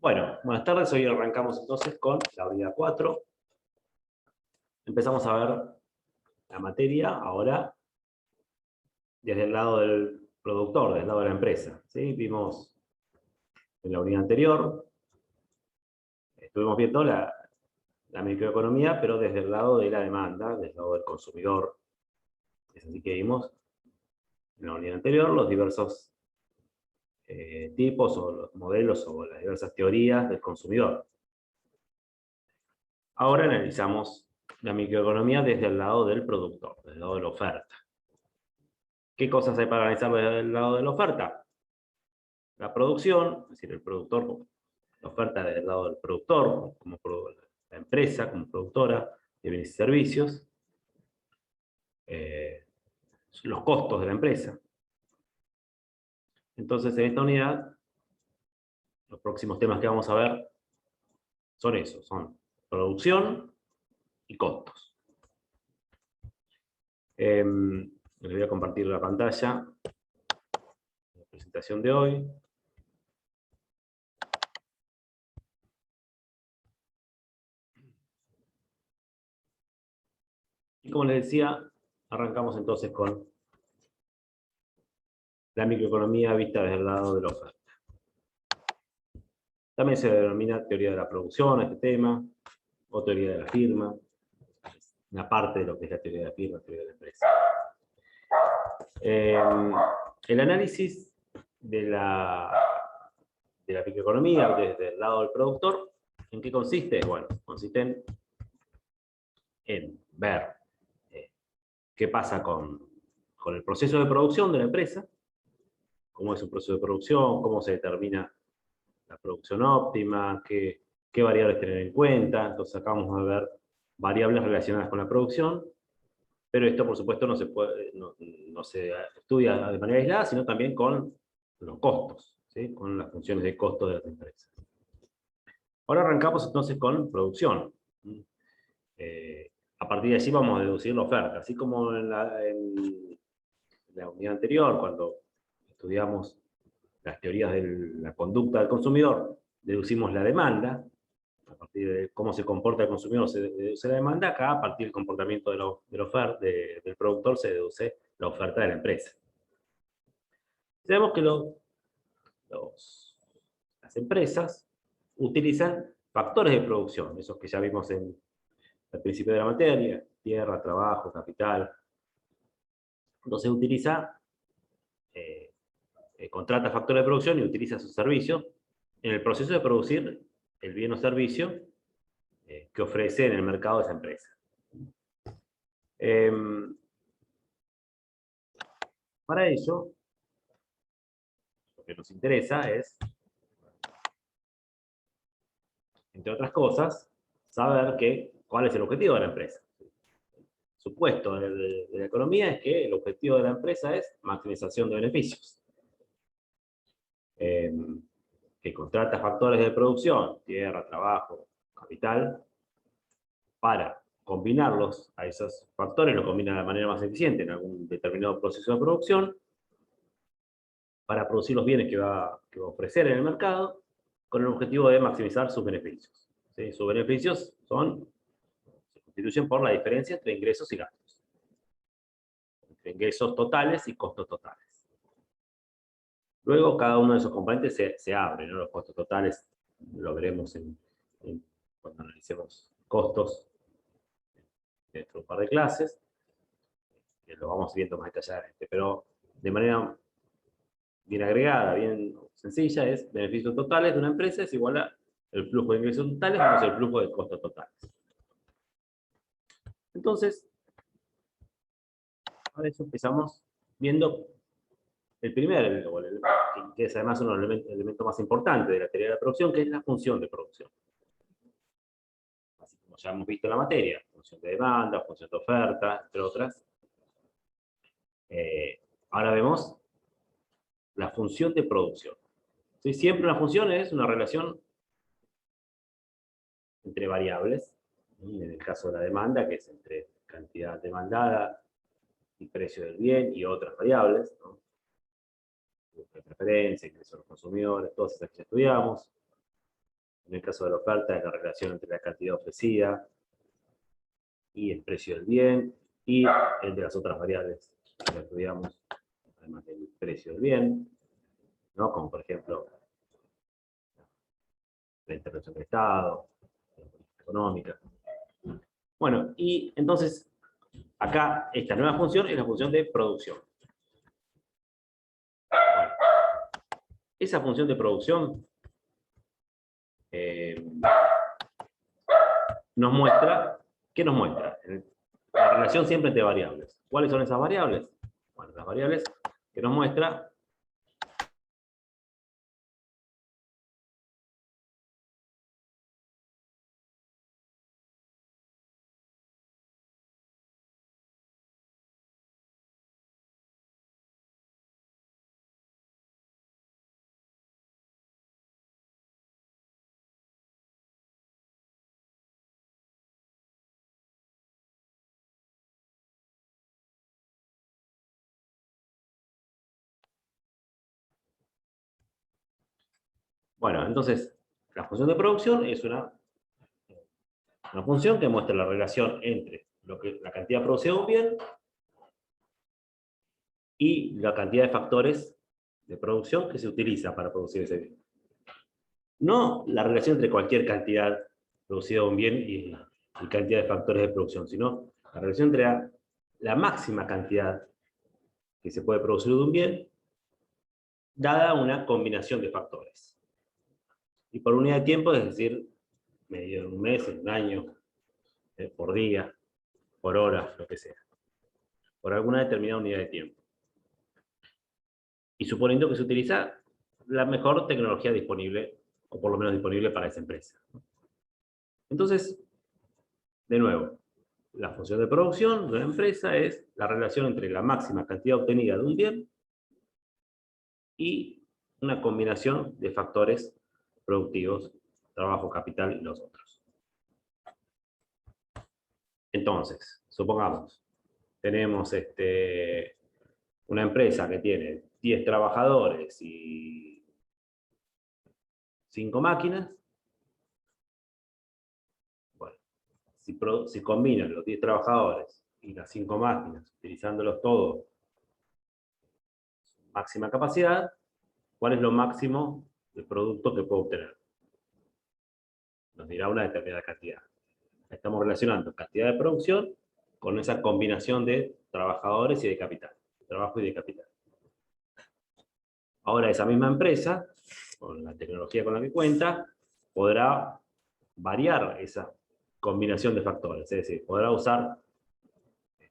Bueno, buenas tardes. Hoy arrancamos entonces con la unidad 4. Empezamos a ver la materia ahora desde el lado del productor, desde el lado de la empresa. ¿Sí? Vimos en la unidad anterior, estuvimos viendo la microeconomía, pero desde el lado de la demanda, desde el lado del consumidor. Es así que vimos en la unidad anterior los diversos tipos o los modelos o las diversas teorías del consumidor. Ahora analizamos la microeconomía desde el lado del productor, desde el lado de la oferta. ¿Qué cosas hay para analizar desde el lado de la oferta? La producción, es decir, el productor, la oferta desde el lado del productor, como la empresa, como productora de bienes y servicios, los costos de la empresa. Entonces, en esta unidad, los próximos temas que vamos a ver son esos, son producción y costos. Les voy a compartir la pantalla, la presentación de hoy. Y como les decía, arrancamos entonces con la microeconomía vista desde el lado de la oferta. También se denomina teoría de la producción, este tema, o teoría de la firma, una parte de lo que es la teoría de la firma, teoría de la empresa. El análisis de la microeconomía desde el lado del productor, ¿en qué consiste? Bueno, consiste en ver qué pasa con el proceso de producción de la empresa, cómo es un proceso de producción, cómo se determina la producción óptima, qué variables tener en cuenta. Entonces acá vamos a ver variables relacionadas con la producción, pero esto por supuesto no se estudia de manera aislada, sino también con los costos, ¿sí? Con las funciones de costo de las empresas. Ahora arrancamos entonces con producción. A partir de allí vamos a deducir la oferta, así como en la unidad anterior, cuando estudiamos las teorías de la conducta del consumidor, deducimos la demanda. A partir de cómo se comporta el consumidor se deduce la demanda. Acá, a partir del comportamiento del productor, se deduce la oferta de la empresa. Sabemos que las empresas utilizan factores de producción, esos que ya vimos al principio de la materia: tierra, trabajo, capital. Entonces contrata factores de producción y utiliza sus servicios en el proceso de producir el bien o servicio que ofrece en el mercado esa empresa. Para ello, lo que nos interesa es, entre otras cosas, saber cuál es el objetivo de la empresa. El supuesto de la economía es que el objetivo de la empresa es maximización de beneficios. Que contrata factores de producción, tierra, trabajo, capital, para combinarlos a esos factores, los combina de manera más eficiente en algún determinado proceso de producción, para producir los bienes que va a ofrecer en el mercado, con el objetivo de maximizar sus beneficios. ¿Sí? Sus beneficios se constituyen por la diferencia entre ingresos y gastos, entre ingresos totales y costos totales. Luego, cada uno de esos componentes se abre, ¿no? Los costos totales lo veremos cuando analicemos costos dentro de un par de clases, que lo vamos viendo más detalladamente, pero de manera bien agregada, bien sencilla, es beneficios totales de una empresa es igual a el flujo de ingresos totales menos el flujo de costos totales. Entonces, ahora eso empezamos viendo el primer, que es además uno de los elementos más importantes de la teoría de la producción, que es la función de producción. Así como ya hemos visto en la materia, función de demanda, función de oferta, entre otras. Ahora vemos la función de producción. ¿Sí? Siempre una función es una relación entre variables, en el caso de la demanda, que es entre cantidad demandada y precio del bien y otras variables, ¿no? De preferencia, ingreso de los consumidores, todas esas que ya estudiamos. En el caso de la oferta, es la relación entre la cantidad ofrecida y el precio del bien, y entre las otras variables que estudiamos, además del precio del bien, ¿no? Como por ejemplo la intervención del Estado, la política económica. Bueno, y entonces, acá esta nueva función es la función de producción. Esa función de producción nos muestra, ¿qué nos muestra? La relación siempre entre variables. ¿Cuáles son esas variables? Bueno, las variables que nos muestra bueno, entonces, la función de producción es una función que muestra la relación entre la cantidad producida de un bien y la cantidad de factores de producción que se utiliza para producir ese bien. No la relación entre cualquier cantidad producida de un bien y cantidad de factores de producción, sino la relación entre la máxima cantidad que se puede producir de un bien, dada una combinación de factores. Y por unidad de tiempo, es decir, medio en un mes, en un año, por día, por hora, lo que sea. Por alguna determinada unidad de tiempo. Y suponiendo que se utiliza la mejor tecnología disponible, o por lo menos disponible para esa empresa. Entonces, de nuevo, la función de producción de una empresa es la relación entre la máxima cantidad obtenida de un bien y una combinación de factores productivos, trabajo, capital y los otros. Entonces, supongamos, tenemos una empresa que tiene 10 trabajadores y 5 máquinas. Bueno, si combinan los 10 trabajadores y las 5 máquinas, utilizándolos todos, máxima capacidad, ¿cuál es lo máximo de producto que puedo obtener? Nos dirá una determinada cantidad. Estamos relacionando cantidad de producción con esa combinación de trabajadores y de capital. Trabajo y de capital. Ahora esa misma empresa, con la tecnología con la que cuenta, podrá variar esa combinación de factores. Es decir, podrá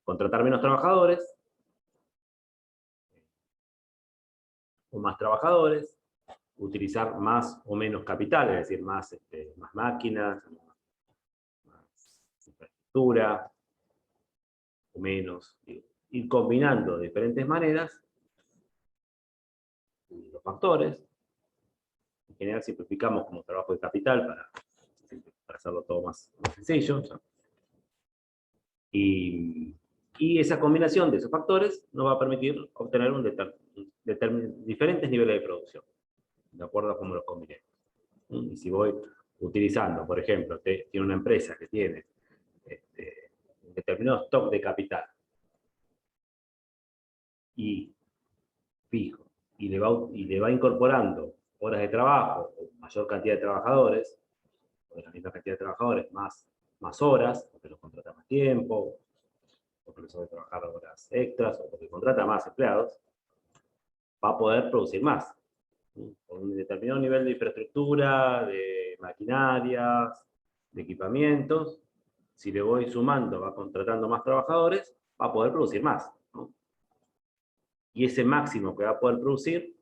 contratar menos trabajadores, o más trabajadores, utilizar más o menos capital, es decir, más máquinas, más infraestructura, o menos, ir combinando de diferentes maneras los factores. En general simplificamos como trabajo de capital para hacerlo todo más sencillo. Y esa combinación de esos factores nos va a permitir obtener diferentes niveles de producción, de acuerdo a cómo los combinemos. Y si voy utilizando, por ejemplo, tiene una empresa que tiene un determinado stock de capital y fijo, y le va incorporando horas de trabajo, o mayor cantidad de trabajadores, o de la misma cantidad de trabajadores, más horas, porque los contrata más tiempo, porque les suele trabajar horas extras, o porque contrata más empleados, va a poder producir más. Con un determinado nivel de infraestructura, de maquinarias, de equipamientos, si le voy sumando, va contratando más trabajadores, va a poder producir más, ¿no? Y ese máximo que va a poder producir,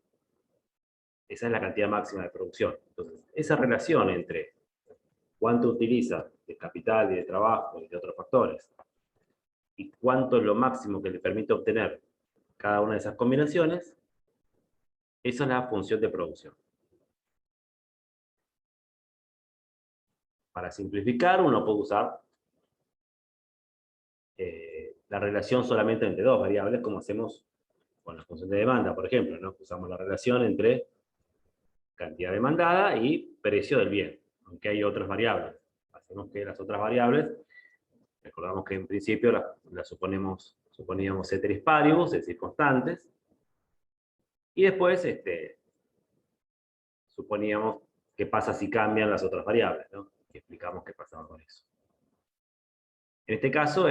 esa es la cantidad máxima de producción. Entonces, esa relación entre cuánto utiliza de capital y de trabajo y de otros factores, y cuánto es lo máximo que le permite obtener cada una de esas combinaciones, esa es la función de producción. Para simplificar, uno puede usar la relación solamente entre dos variables, como hacemos con la función de demanda, por ejemplo, ¿no? Usamos la relación entre cantidad demandada y precio del bien. aunque hay otras variables. Hacemos que las otras variables, recordamos que en principio las suponíamos ceteris paribus, es decir, constantes, y después suponíamos qué pasa si cambian las otras variables, ¿no? Y explicamos qué pasaba con eso. En este caso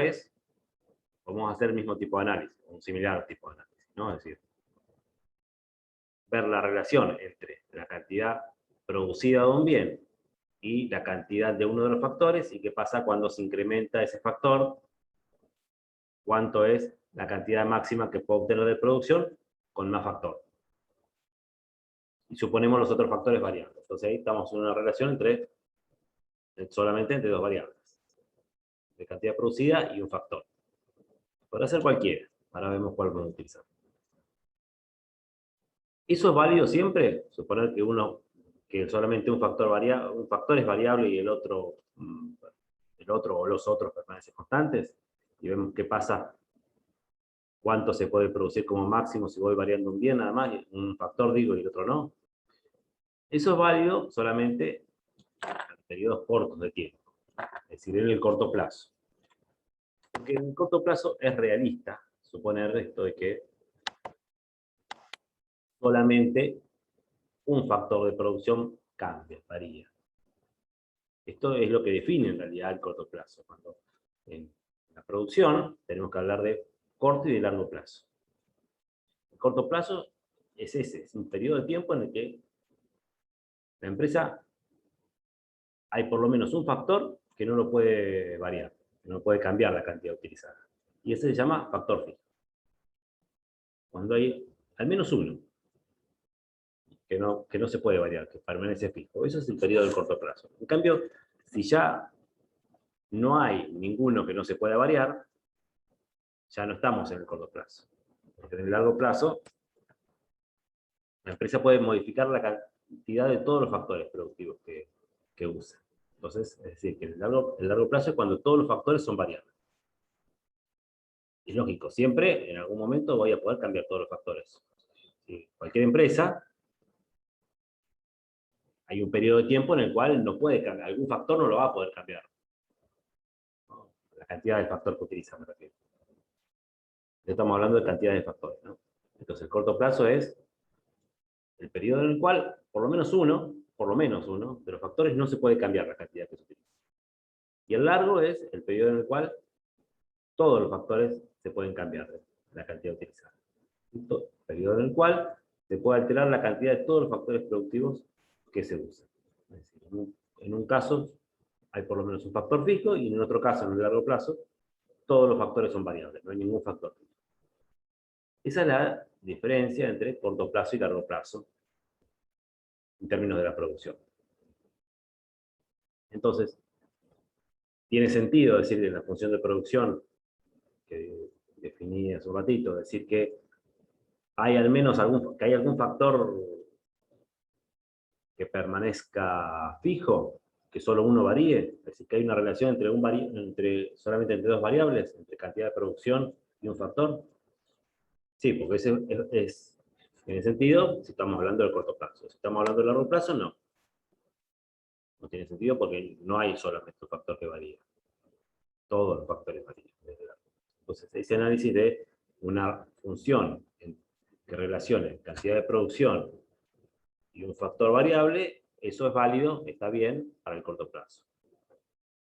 vamos a hacer el mismo tipo de análisis, un similar tipo de análisis, ¿no? Es decir, ver la relación entre la cantidad producida de un bien y la cantidad de uno de los factores, y qué pasa cuando se incrementa ese factor, cuánto es la cantidad máxima que puedo obtener de producción con más factor. Y suponemos los otros factores variables. Entonces ahí estamos en una relación solamente entre dos variables, de cantidad producida y un factor. Podrá ser cualquiera, ahora vemos cuál podemos utilizar. ¿Eso es válido siempre? Suponer que solamente un factor es variable y el otro o los otros permanecen constantes, y vemos qué pasa, cuánto se puede producir como máximo si voy variando un bien nada más, un factor digo y el otro no. Eso es válido solamente en periodos cortos de tiempo, es decir, en el corto plazo. Porque en el corto plazo es realista suponer esto de que solamente un factor de producción cambia, varía. Esto es lo que define en realidad el corto plazo. Cuando en la producción tenemos que hablar de corto y de largo plazo. El corto plazo es un periodo de tiempo en el que la empresa hay por lo menos un factor que no lo puede variar, que no puede cambiar la cantidad utilizada. Y ese se llama factor fijo. Cuando hay al menos uno que no se puede variar, que permanece fijo. Eso es el periodo del corto plazo. En cambio, si ya no hay ninguno que no se pueda variar, ya no estamos en el corto plazo. Porque en el largo plazo, la empresa puede modificar la cantidad de todos los factores productivos que usa. Entonces, es decir, que el largo plazo es cuando todos los factores son variables. Es lógico, siempre, en algún momento, voy a poder cambiar todos los factores. Si cualquier empresa, hay un periodo de tiempo en el cual no puede cambiar, algún factor no lo va a poder cambiar. ¿No? La cantidad de factor que utiliza, me refiero. Estamos hablando de cantidad de factores, ¿no? Entonces, el corto plazo es el periodo en el cual, por lo menos uno de los factores no se puede cambiar la cantidad que se utiliza. Y el largo es el periodo en el cual todos los factores se pueden cambiar la cantidad utilizada. El periodo en el cual se puede alterar la cantidad de todos los factores productivos que se usan. Es decir, en un caso hay por lo menos un factor fijo, y en otro caso, en el largo plazo, todos los factores son variables, no hay ningún factor fijo. Esa es la diferencia entre corto plazo y largo plazo en términos de la producción. Entonces, tiene sentido decir en la función de producción que definí hace un ratito, decir que hay al menos algún factor que permanezca fijo, que solo uno varíe, es decir, que hay una relación solamente entre dos variables, entre cantidad de producción y un factor. Sí, porque tiene sentido si estamos hablando del corto plazo. Si estamos hablando del largo plazo, no. No tiene sentido porque no hay solamente un factor que varía. Todos los factores varían. Entonces, ese análisis de una función que relacione cantidad de producción y un factor variable, eso es válido, está bien para el corto plazo.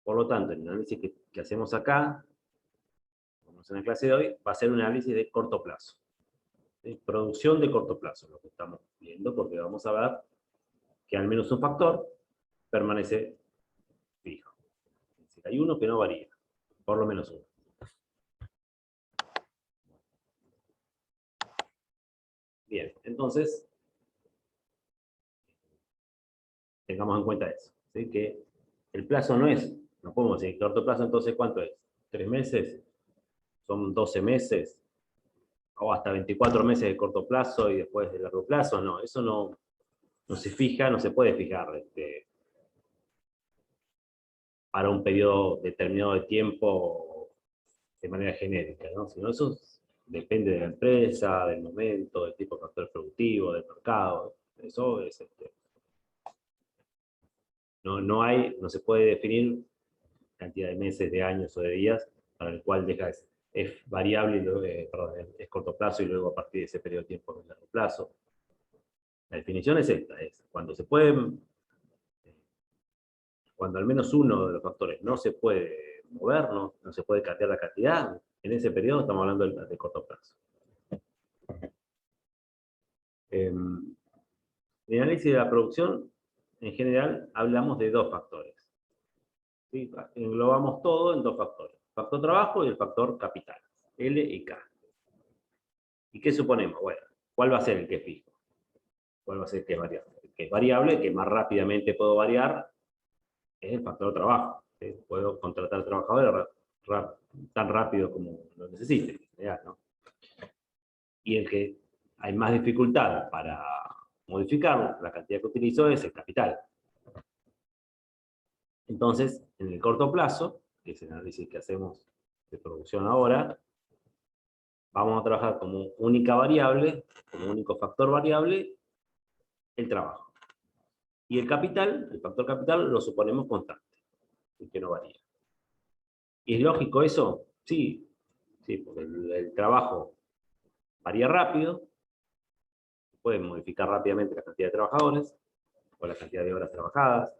Por lo tanto, el análisis que hacemos acá, como en la clase de hoy, va a ser un análisis de corto plazo. ¿Sí? Producción de corto plazo, lo que estamos viendo, porque vamos a ver que al menos un factor permanece fijo. Es decir, hay uno que no varía, por lo menos uno. Bien, entonces, tengamos en cuenta eso, ¿sí? Que el plazo no podemos decir corto plazo, entonces ¿cuánto es? ¿3 meses? ¿Son 12 meses? ¿O hasta 24 meses de corto plazo y después de largo plazo? No, eso no se fija, no se puede fijar para un periodo determinado de tiempo de manera genérica, ¿no? Sino eso depende de la empresa, del momento, del tipo de factor productivo, del mercado. Eso no se puede definir cantidad de meses, de años o de días para el cual es variable, y luego, perdón, es corto plazo y luego a partir de ese periodo de tiempo es largo plazo. La definición es esta, es cuando al menos uno de los factores no se puede mover, no se puede cambiar la cantidad, en ese periodo estamos hablando de corto plazo. En el análisis de la producción, en general, hablamos de dos factores. ¿Sí? Englobamos todo en dos factores. Factor trabajo y el factor capital, L y K. ¿Y qué suponemos? Bueno, ¿cuál va a ser el que es fijo? ¿Cuál va a ser el que es variable? El que es variable, que más rápidamente puedo variar, es el factor trabajo. ¿Sí? Puedo contratar trabajadores tan rápido como lo necesite, ¿no? Y el que hay más dificultad para modificar la cantidad que utilizo es el capital. Entonces, en el corto plazo, que es el análisis que hacemos de producción ahora, vamos a trabajar como única variable, como único factor variable, el trabajo. Y el capital, el factor capital, lo suponemos constante, y que no varía. ¿Y es lógico eso? Sí, sí, porque el trabajo varía rápido, puede modificar rápidamente la cantidad de trabajadores o la cantidad de horas trabajadas.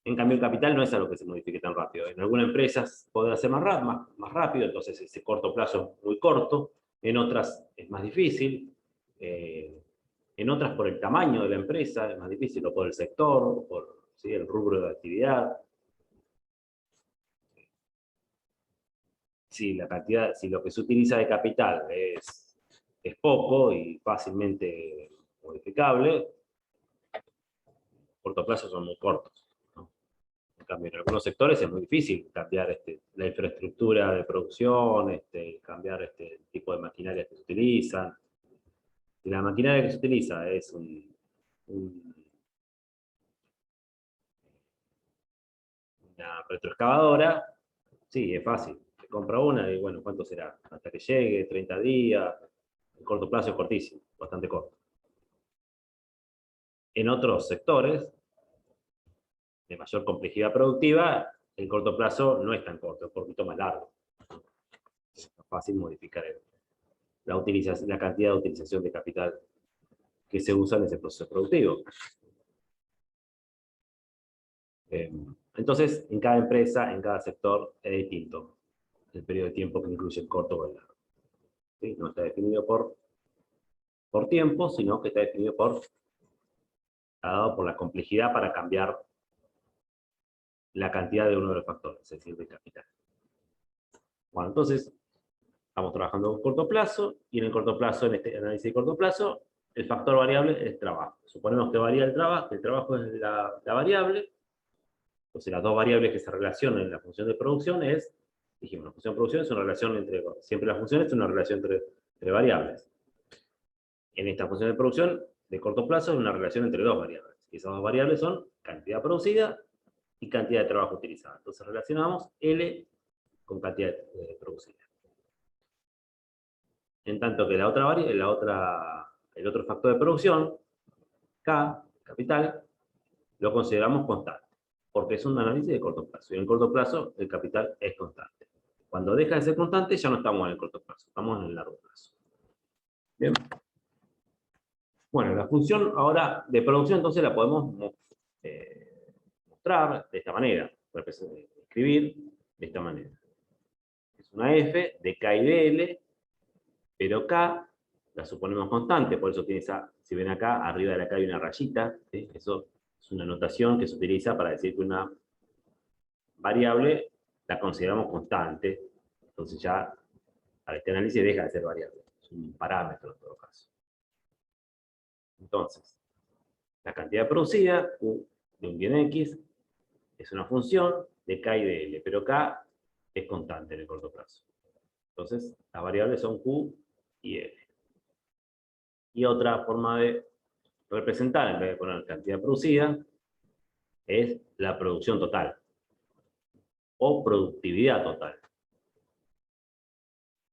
En cambio, el capital no es algo que se modifique tan rápido. En algunas empresas podrá ser más rápido, entonces ese corto plazo es muy corto. En otras es más difícil. En otras, por el tamaño de la empresa, es más difícil, o por el sector, o por ¿sí? el rubro de actividad. Si lo que se utiliza de capital es poco y fácilmente modificable, corto plazo son muy cortos. En cambio, en algunos sectores es muy difícil cambiar la infraestructura de producción, cambiar el tipo de maquinaria que se utilizan. Si la maquinaria que se utiliza es una retroexcavadora, sí, es fácil. Se compra una y bueno, ¿cuánto será? Hasta que llegue, 30 días. El corto plazo es cortísimo, bastante corto. En otros sectores de mayor complejidad productiva, el corto plazo no es tan corto, es un poquito más largo. Es fácil modificar la cantidad de utilización de capital que se usa en ese proceso productivo. Entonces, en cada empresa, en cada sector, es distinto el periodo de tiempo que incluye el corto o el largo. ¿Sí? No está definido por tiempo, sino que está definido dado por la complejidad para cambiar la cantidad de uno de los factores, es decir, del capital. Bueno, entonces, estamos trabajando en corto plazo, y en el corto plazo, en este análisis de corto plazo, el factor variable es trabajo. Suponemos que varía el trabajo es la variable. Entonces, las dos variables que se relacionan en la función de producción dijimos, la función de producción es una relación siempre la función es una relación entre variables. En esta función de producción, de corto plazo, es una relación entre dos variables. Y esas dos variables son cantidad producida y cantidad de trabajo utilizada. Entonces, relacionamos L con cantidad producida. En tanto que el otro factor de producción, K, capital, lo consideramos constante, porque es un análisis de corto plazo. Y en el corto plazo, el capital es constante. Cuando deja de ser constante, ya no estamos en el corto plazo, estamos en el largo plazo. Bien. Bueno, la función ahora de producción, entonces la podemos mostrar de esta manera, escribir de esta manera. Es una F de K y de L, pero K la suponemos constante, por eso tiene si ven acá, arriba de la K hay una rayita, ¿sí? Eso es una notación que se utiliza para decir que una variable la consideramos constante, entonces ya para este análisis deja de ser variable, es un parámetro en todo caso. Entonces, la cantidad producida, Q de un bien X, es una función de K y de L, pero K es constante en el corto plazo. Entonces, las variables son Q y L. Y otra forma de representar, en vez de poner cantidad producida, es la producción total o productividad total.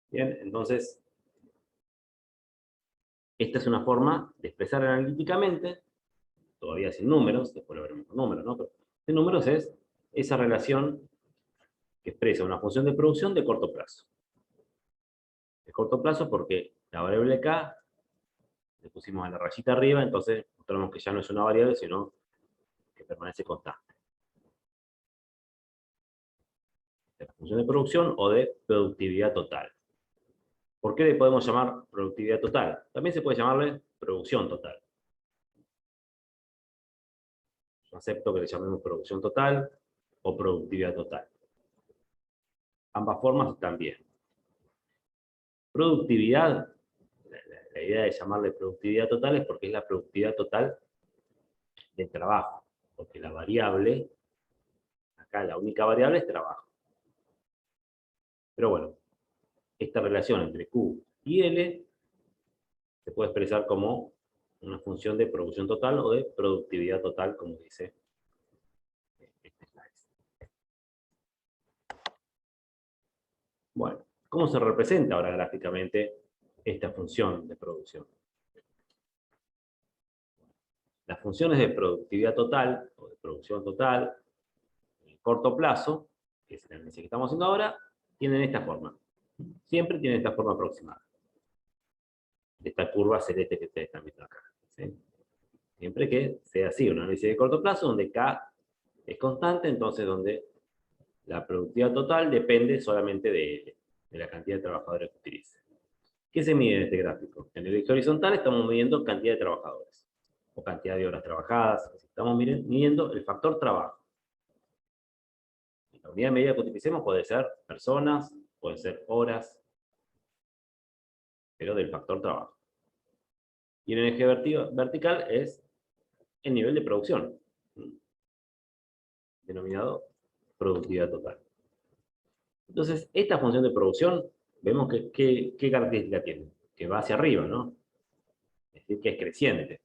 Bien, entonces, esta es una forma de expresar analíticamente todavía sin números, después lo veremos con números, ¿no? Pero sin números es esa relación que expresa una función de producción de corto plazo. De corto plazo porque la variable K le pusimos a la rayita arriba, entonces mostramos que ya no es una variable, sino que permanece constante. De función de producción o de productividad total. ¿Por qué le podemos llamar productividad total? También se puede llamarle producción total. Yo acepto que le llamemos producción total o productividad total. Ambas formas están bien. Productividad, la idea de llamarle productividad total es porque es la productividad total del trabajo. Porque la variable, acá la única variable es trabajo. Pero bueno, esta relación entre Q y L se puede expresar como una función de producción total o de productividad total, como dice este slide. Bueno, ¿cómo se representa ahora gráficamente esta función de producción? Las funciones de productividad total o de producción total en corto plazo, que es el análisis que estamos haciendo ahora, tienen esta forma. Siempre tienen esta forma aproximada. Esta curva celeste que ustedes están viendo acá. ¿Sí? Siempre que sea así, un análisis de corto plazo, donde K es constante, entonces donde la productividad total depende solamente de la cantidad de trabajadores que utilice. ¿Qué se mide en este gráfico? En el eje horizontal estamos midiendo cantidad de trabajadores, o cantidad de horas trabajadas. Estamos midiendo el factor trabajo. La unidad de medida que utilicemos puede ser personas, puede ser horas, pero del factor trabajo. Y en el eje vertical es el nivel de producción, denominado productividad total. Entonces, esta función de producción, vemos que qué característica tiene, que va hacia arriba, ¿no? Es decir, que es creciente.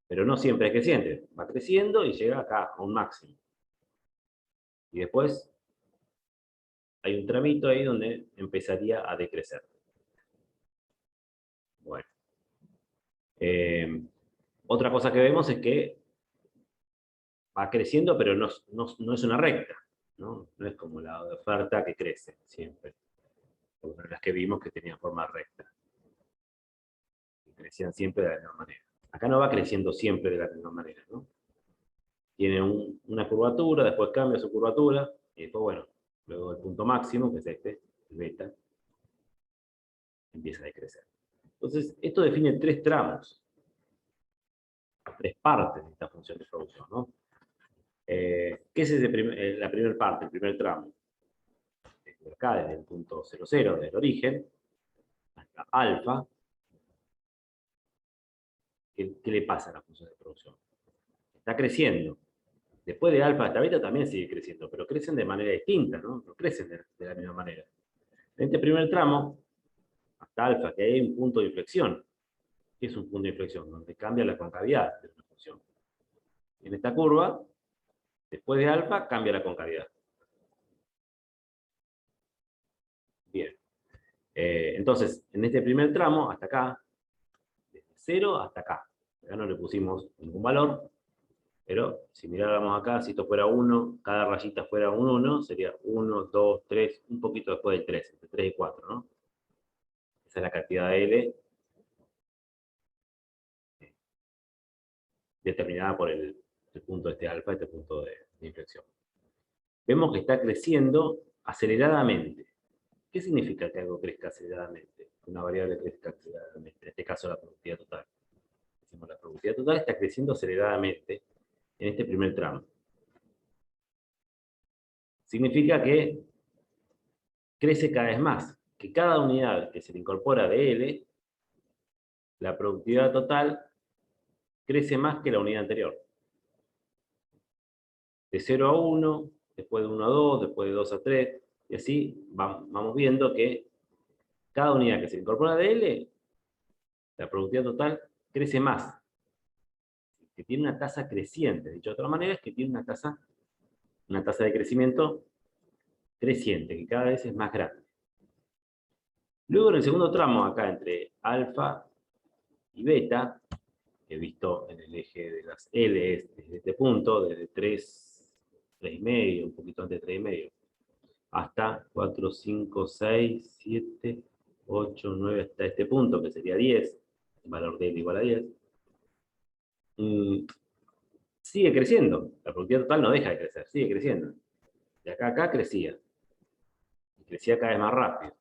Pero no siempre es creciente, va creciendo y llega acá a un máximo. Y después hay un tramito ahí donde empezaría a decrecer. Bueno. Otra cosa que vemos es que va creciendo, pero no es una recta, ¿no? No es como la oferta que crece siempre. Como las que vimos que tenían forma recta. Que crecían siempre de la misma manera. Acá no va creciendo siempre de la misma manera, ¿no? Tiene una curvatura, después cambia su curvatura, y después, bueno, luego el punto máximo, que es este, el beta, empieza a decrecer. Entonces, esto define tres tramos, tres partes de esta función de producción, ¿no? ¿Qué es la primera parte, el primer tramo? Desde acá, desde el punto 00, del origen, hasta alfa. ¿Qué le pasa a la función de producción? Está creciendo. Después de alfa hasta beta también sigue creciendo, pero crecen de manera distinta, ¿no? No crecen de la misma manera. En este primer tramo, hasta alfa, que hay un punto de inflexión. ¿Qué es un punto de inflexión? Donde cambia la concavidad de una función. En esta curva, después de alfa, cambia la concavidad. Bien. Entonces, en este primer tramo, hasta acá, desde 0 hasta acá. Acá no le pusimos ningún valor, pero si miráramos acá, si esto fuera 1, cada rayita fuera un 1, sería 1, 2, 3, un poquito después del 3, entre 3 y 4, ¿no? Esa es la cantidad de L determinada por el punto de este alfa, este punto de inflexión. Vemos que está creciendo aceleradamente. ¿Qué significa que algo crezca aceleradamente? Una variable crezca aceleradamente, en este caso la productividad total. Decimos, la productividad total está creciendo aceleradamente en este primer tramo. Significa que crece cada vez más, que cada unidad que se le incorpora de L, la productividad total crece más que la unidad anterior. De 0 a 1, después de 1 a 2, después de 2 a 3, y así vamos viendo que cada unidad que se incorpora de L, la productividad total crece más. Que tiene una tasa creciente. Dicho de otra manera, es que tiene una tasa de crecimiento creciente, que cada vez es más grande. Luego, en el segundo tramo, acá entre alfa y beta, he visto en el eje de la gráficas. L es desde este punto, desde 3,5, un poquito antes de 3,5, hasta 4, 5, 6, 7, 8, 9, hasta este punto, que sería 10, el valor de L igual a 10. Sigue creciendo. La productividad total no deja de crecer, sigue creciendo. De acá a acá crecía. Y crecía cada vez más rápido.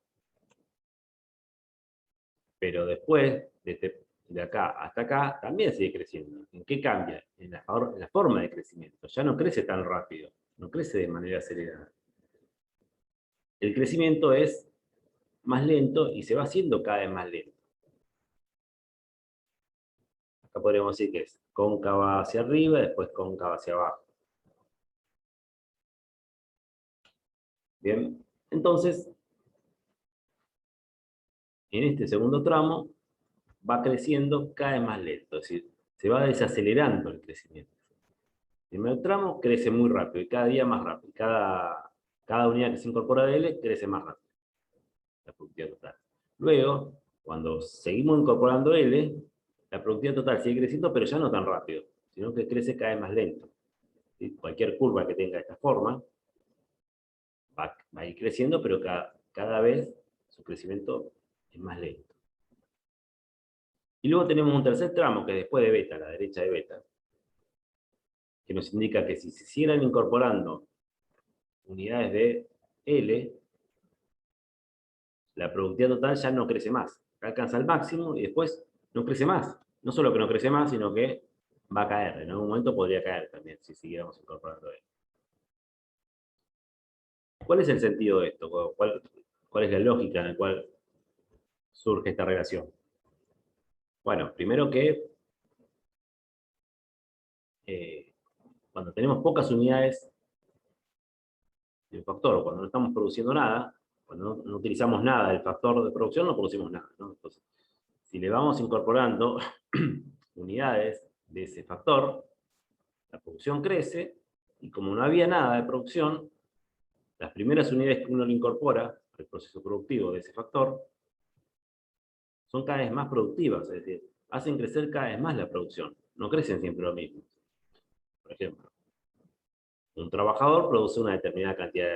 Pero después, de acá hasta acá, también sigue creciendo. ¿En qué cambia? En la forma de crecimiento. Ya no crece tan rápido, no crece de manera acelerada. El crecimiento es más lento y se va haciendo cada vez más lento. Acá podríamos decir que es cóncava hacia arriba, después cóncava hacia abajo. Bien, entonces, en este segundo tramo, va creciendo cada vez más lento, es decir, se va desacelerando el crecimiento. El primer tramo crece muy rápido y cada día más rápido. Cada unidad que se incorpora de L crece más rápido, la productividad total. Luego, cuando seguimos incorporando L, la productividad total sigue creciendo, pero ya no tan rápido, sino que crece cada vez más lento. ¿Sí? Cualquier curva que tenga esta forma va a ir creciendo, pero cada vez su crecimiento es más lento. Y luego tenemos un tercer tramo, que es después de beta, a la derecha de beta, que nos indica que si se siguieran incorporando unidades de L, la productividad total ya no crece más. Alcanza el máximo y después no crece más. No solo que no crece más, sino que va a caer. En algún momento podría caer también si siguiéramos incorporando L. ¿Cuál es el sentido de esto? ¿Cuál es la lógica en la cual surge esta relación? Bueno, primero que cuando tenemos pocas unidades de un factor, cuando no estamos produciendo nada, cuando no utilizamos nada del factor de producción, no producimos nada, ¿no? Entonces, si le vamos incorporando unidades de ese factor, la producción crece, y como no había nada de producción, las primeras unidades que uno le incorpora al proceso productivo de ese factor son cada vez más productivas, es decir, hacen crecer cada vez más la producción, no crecen siempre lo mismo. Por ejemplo, un trabajador produce una determinada cantidad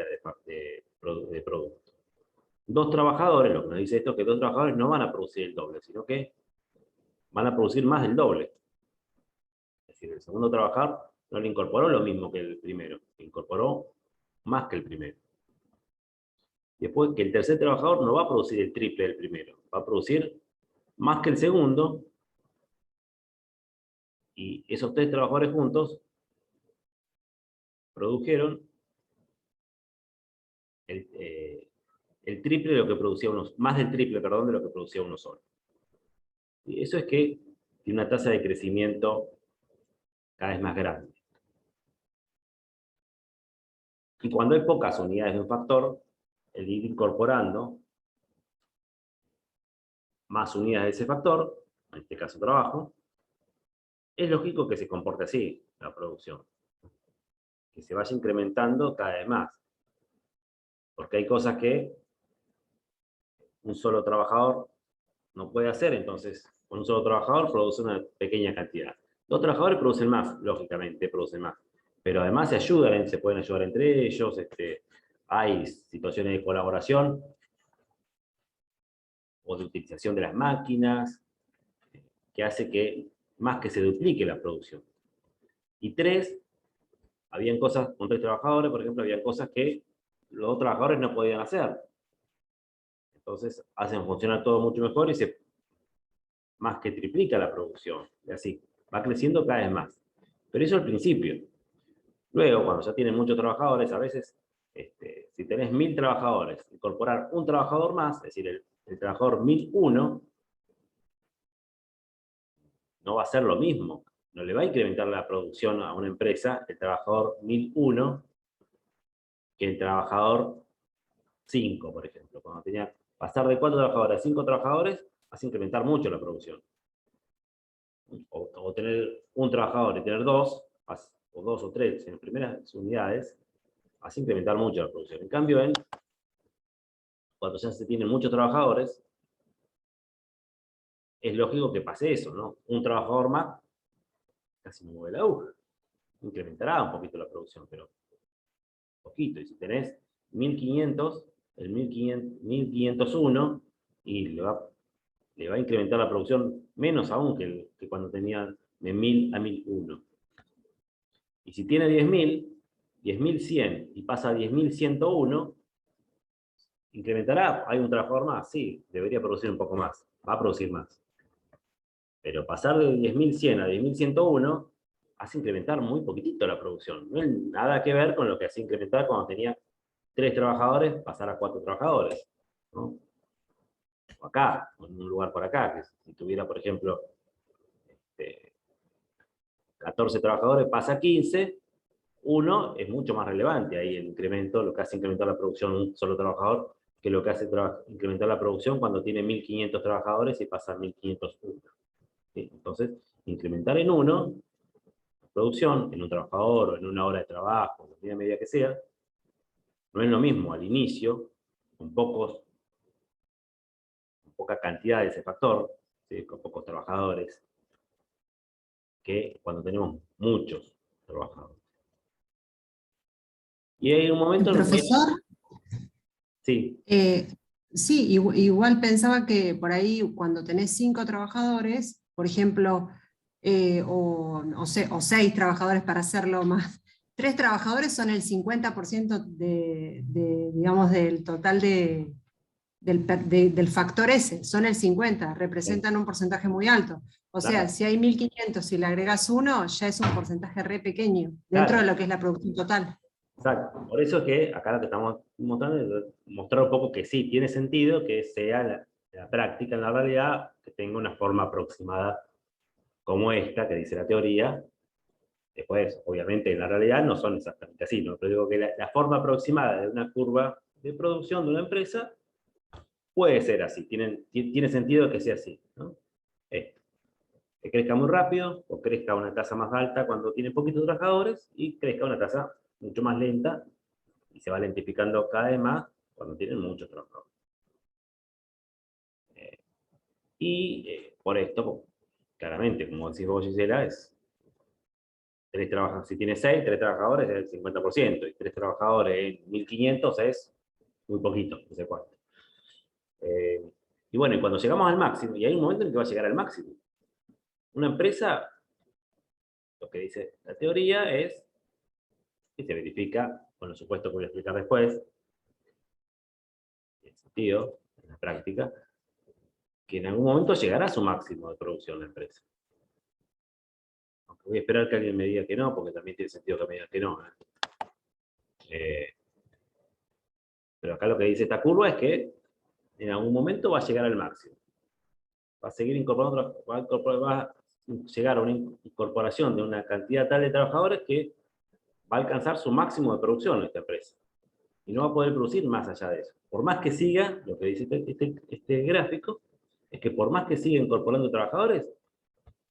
de producto. Dos trabajadores, lo que nos dice esto es que dos trabajadores no van a producir el doble, sino que van a producir más del doble. Es decir, el segundo trabajador no le incorporó lo mismo que el primero, le incorporó más que el primero. Después que el tercer trabajador no va a producir el triple del primero, va a producir más que el segundo, y esos tres trabajadores juntos produjeron el triple de lo que producía uno, más del triple, perdón, de lo que producía uno solo. Y eso es que tiene una tasa de crecimiento cada vez más grande. Y cuando hay pocas unidades de un factor, el ir incorporando más unidades de ese factor, en este caso trabajo, es lógico que se comporte así la producción, que se vaya incrementando cada vez más. Porque hay cosas que un solo trabajador no puede hacer, entonces con un solo trabajador produce una pequeña cantidad. Dos trabajadores producen más, lógicamente producen más. Pero además se ayudan, se pueden ayudar entre ellos, hay situaciones de colaboración o de utilización de las máquinas, que hace que más que se duplique la producción. Y tres, habían cosas, con tres trabajadores, por ejemplo, habían cosas que los dos trabajadores no podían hacer. Entonces hacen funcionar todo mucho mejor y más que triplica la producción. Y así, va creciendo cada vez más. Pero eso al principio. Luego, cuando ya tienen muchos trabajadores, a veces, si tenés 1000 trabajadores, incorporar un trabajador más, es decir, el trabajador 1001, no va a ser lo mismo. No le va a incrementar la producción a una empresa el trabajador 1001 que el trabajador 5, por ejemplo. Cuando tenía pasar de 4 trabajadores a 5 trabajadores, hace incrementar mucho la producción. O tener un trabajador y tener dos, o dos o tres en las primeras unidades, hace incrementar mucho la producción. En cambio, cuando ya se tienen muchos trabajadores, es lógico que pase eso, ¿no? Un trabajador más casi no mueve la aguja. Incrementará un poquito la producción, pero poquito. Y si tenés 1500, el 1501, y le va a incrementar la producción menos aún que cuando tenía de 1000 a 1001. Y si tiene 10.100 y pasa a 10.101, ¿incrementará? ¿Hay un trabajador más? Sí, debería producir un poco más. Va a producir más. Pero pasar de 10.100 a 10.101 hace incrementar muy poquitito la producción. No hay nada que ver con lo que hacía incrementar cuando tenía 3 trabajadores, pasar a 4 trabajadores, ¿no? O acá, o en un lugar por acá, que si tuviera, por ejemplo, 14 trabajadores, pasa a 15, uno es mucho más relevante ahí el incremento, lo que hace incrementar la producción un solo trabajador, que lo que hace incrementar la producción cuando tiene 1.500 trabajadores y pasa a 1.501. ¿Sí? Entonces, incrementar en uno, producción, en un trabajador o en una hora de trabajo, en la medida que sea, no es lo mismo al inicio, con poca cantidad de ese factor, ¿sí? Con pocos trabajadores, que cuando tenemos muchos trabajadores. Y hay un momento en que... Profesor, Sí, sí, igual pensaba que por ahí cuando tenés 5 trabajadores, por ejemplo, o 6 trabajadores para hacerlo más, 3 trabajadores son el 50% digamos, del total del factor S, son el 50, representan un porcentaje muy alto. O sea, claro, si hay 1500 y le agregas uno, ya es un porcentaje re pequeño, dentro de claro. lo que es la producción total. Exacto. Por eso es que acá lo que estamos mostrando es mostrar un poco que sí, tiene sentido que sea la práctica, en la realidad, que tenga una forma aproximada como esta, que dice la teoría. Después, obviamente, en la realidad no son exactamente así, ¿no? Pero digo que la forma aproximada de una curva de producción de una empresa puede ser así, tiene sentido que sea así, ¿no? Esto, que crezca muy rápido o crezca a una tasa más alta cuando tiene poquitos trabajadores y crezca a una tasa mucho más lenta y se va lentificando cada vez más cuando tienen muchos trabajadores. Por esto, claramente, como decís vos, Gisela, si tiene 6, 3 trabajadores es el 50%, y 3 trabajadores en 1.500 es muy poquito, no sé cuánto. Y bueno, y cuando llegamos al máximo, y hay un momento en que va a llegar al máximo. Una empresa, lo que dice la teoría es, y se verifica con los supuestos que voy a explicar después, en sentido, en la práctica, que en algún momento llegará a su máximo de producción la empresa. Aunque voy a esperar que alguien me diga que no, porque también tiene sentido que me diga que no. Pero acá lo que dice esta curva es que en algún momento va a llegar al máximo. Va a seguir incorporando, va a llegar a una incorporación de una cantidad tal de trabajadores que va a alcanzar su máximo de producción esta empresa. Y no va a poder producir más allá de eso. Por más que siga, lo que dice este gráfico, es que por más que siga incorporando trabajadores,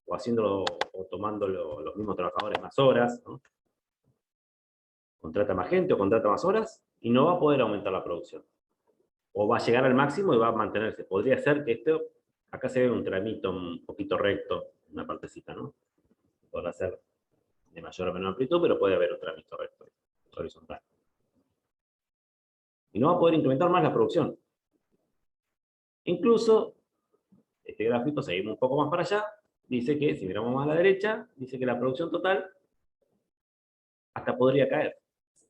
o haciéndolo, o tomando los mismos trabajadores más horas, ¿no? Contrata más gente o contrata más horas, y no va a poder aumentar la producción. O va a llegar al máximo y va a mantenerse. Podría ser que esto, acá se ve un tramito un poquito recto, una partecita, ¿no? Podrá ser de mayor o menor amplitud, pero puede haber un tramito recto, horizontal. Y no va a poder incrementar más la producción. Incluso, este gráfico, seguimos un poco más para allá, dice que, si miramos más a la derecha, dice que la producción total hasta podría caer,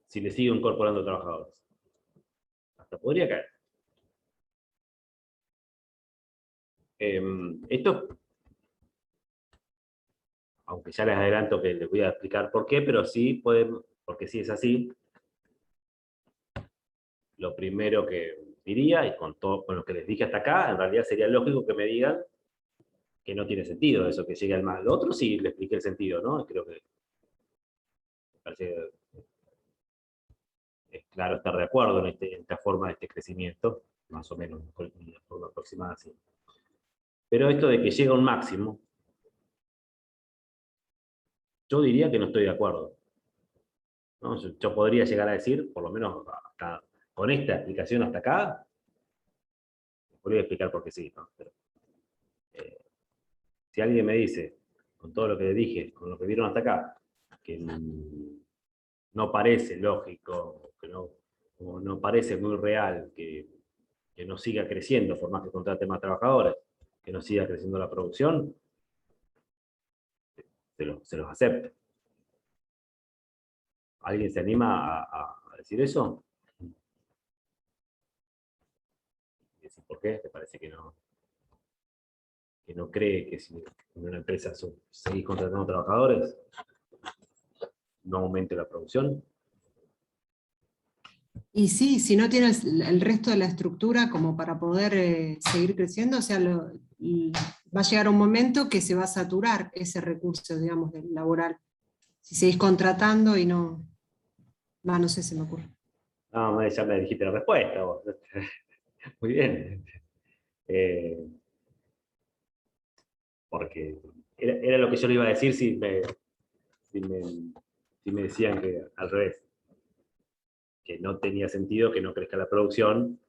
si le sigo incorporando trabajadores. Hasta podría caer. Esto, aunque ya les adelanto que les voy a explicar por qué, pero sí pueden, porque si es así, lo primero que diría, y con lo que les dije hasta acá, en realidad sería lógico que me digan que no tiene sentido eso, que llegue al más. Lo otro sí le expliqué el sentido, ¿no? Creo que me parece es claro estar de acuerdo en esta forma de este crecimiento, más o menos, de una forma aproximada así. Pero esto de que llega a un máximo, yo diría que no estoy de acuerdo, ¿no? Yo podría llegar a decir, por lo menos hasta, con esta explicación hasta acá, podría explicar por qué sí, ¿no? Pero, si alguien me dice con todo lo que dije, con lo que vieron hasta acá, que no parece lógico, que no parece muy real que no siga creciendo, por más que contrate más trabajadores, que no siga creciendo la producción, se los acepto. ¿Alguien se anima a decir eso? ¿Por qué? ¿Te parece que no cree que si en una empresa seguís contratando trabajadores, no aumente la producción? Y sí, si no tienes el resto de la estructura como para poder seguir creciendo, o sea, y va a llegar un momento que se va a saturar ese recurso, digamos, del laboral. Si seguís contratando y no sé, se me ocurre. No, ya me dijiste la respuesta vos. Muy bien. Porque era lo que yo le iba a decir si me, si me decían que al revés, que no tenía sentido que no crezca la producción.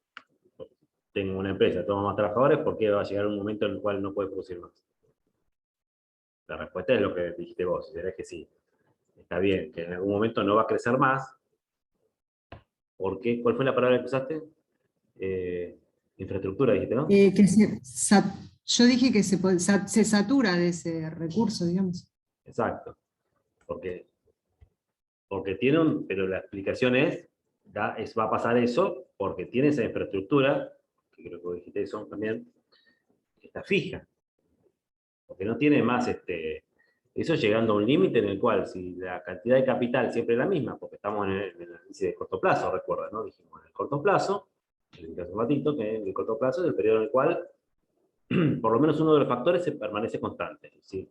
Tengo una empresa, tomo más trabajadores, ¿por qué va a llegar un momento en el cual no puede producir más? La respuesta es lo que dijiste vos, es que sí. Está bien, que en algún momento no va a crecer más. ¿Por qué? ¿Cuál fue la palabra que usaste? Infraestructura, dijiste, ¿no? Yo dije que se satura de ese recurso, digamos. Exacto. Porque pero la explicación va a pasar eso porque tiene esa infraestructura, que creo que dijiste eso también, que está fija. Porque no tiene más, eso llegando a un límite en el cual si la cantidad de capital siempre es la misma, porque estamos en el análisis de corto plazo, recuerda, ¿no? Dijimos en el corto plazo, hace un ratito, que el corto plazo es el periodo en el cual por lo menos uno de los factores se permanece constante. ¿Sí?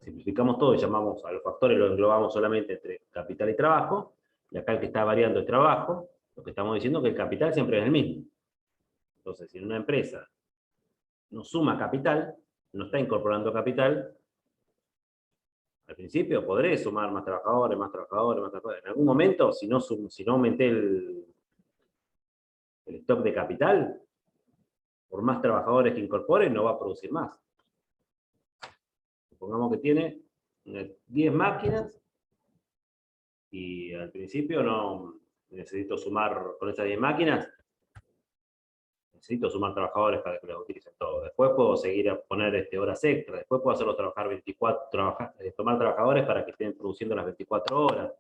Simplificamos todo y llamamos a los factores, los englobamos solamente entre capital y trabajo, y acá el que está variando es trabajo, lo que estamos diciendo es que el capital siempre es el mismo. Entonces, si en una empresa no suma capital, no está incorporando capital, al principio podré sumar más trabajadores, más trabajadores, más trabajadores. En algún momento, si no aumenté el stock de capital, por más trabajadores que incorpore, no va a producir más. Supongamos que tiene 10 máquinas y al principio no necesito sumar con esas 10 máquinas, necesito sumar trabajadores para que los utilicen todos. Después puedo seguir a poner horas extras, después puedo hacerlos trabajar 24, tomar trabajadores para que estén produciendo las 24 horas.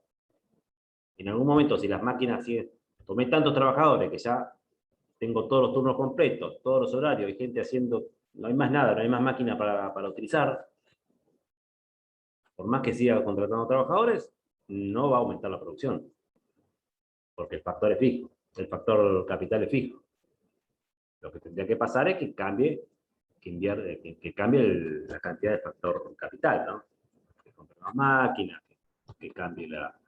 En algún momento, si las máquinas siguen, tomé tantos trabajadores que ya tengo todos los turnos completos, todos los horarios, hay gente haciendo, no hay más nada, no hay más máquina para utilizar, por más que siga contratando trabajadores, no va a aumentar la producción, porque el factor es fijo, el factor capital es fijo. Lo que tendría que pasar es que cambie, que cambie la cantidad de factor capital, ¿no? Que compre más máquinas, que cambie la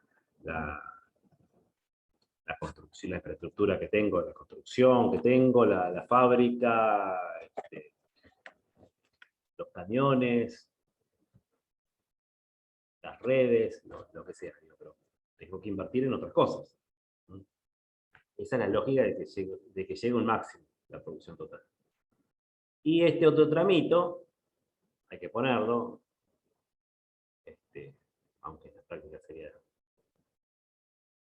construcción, la infraestructura que tengo, la construcción que tengo, la fábrica, los camiones, las redes, lo que sea. Pero tengo que invertir en otras cosas. ¿No? Esa es la lógica de que llegue un máximo la producción total. Y este otro tramito, hay que ponerlo, aunque en la práctica sería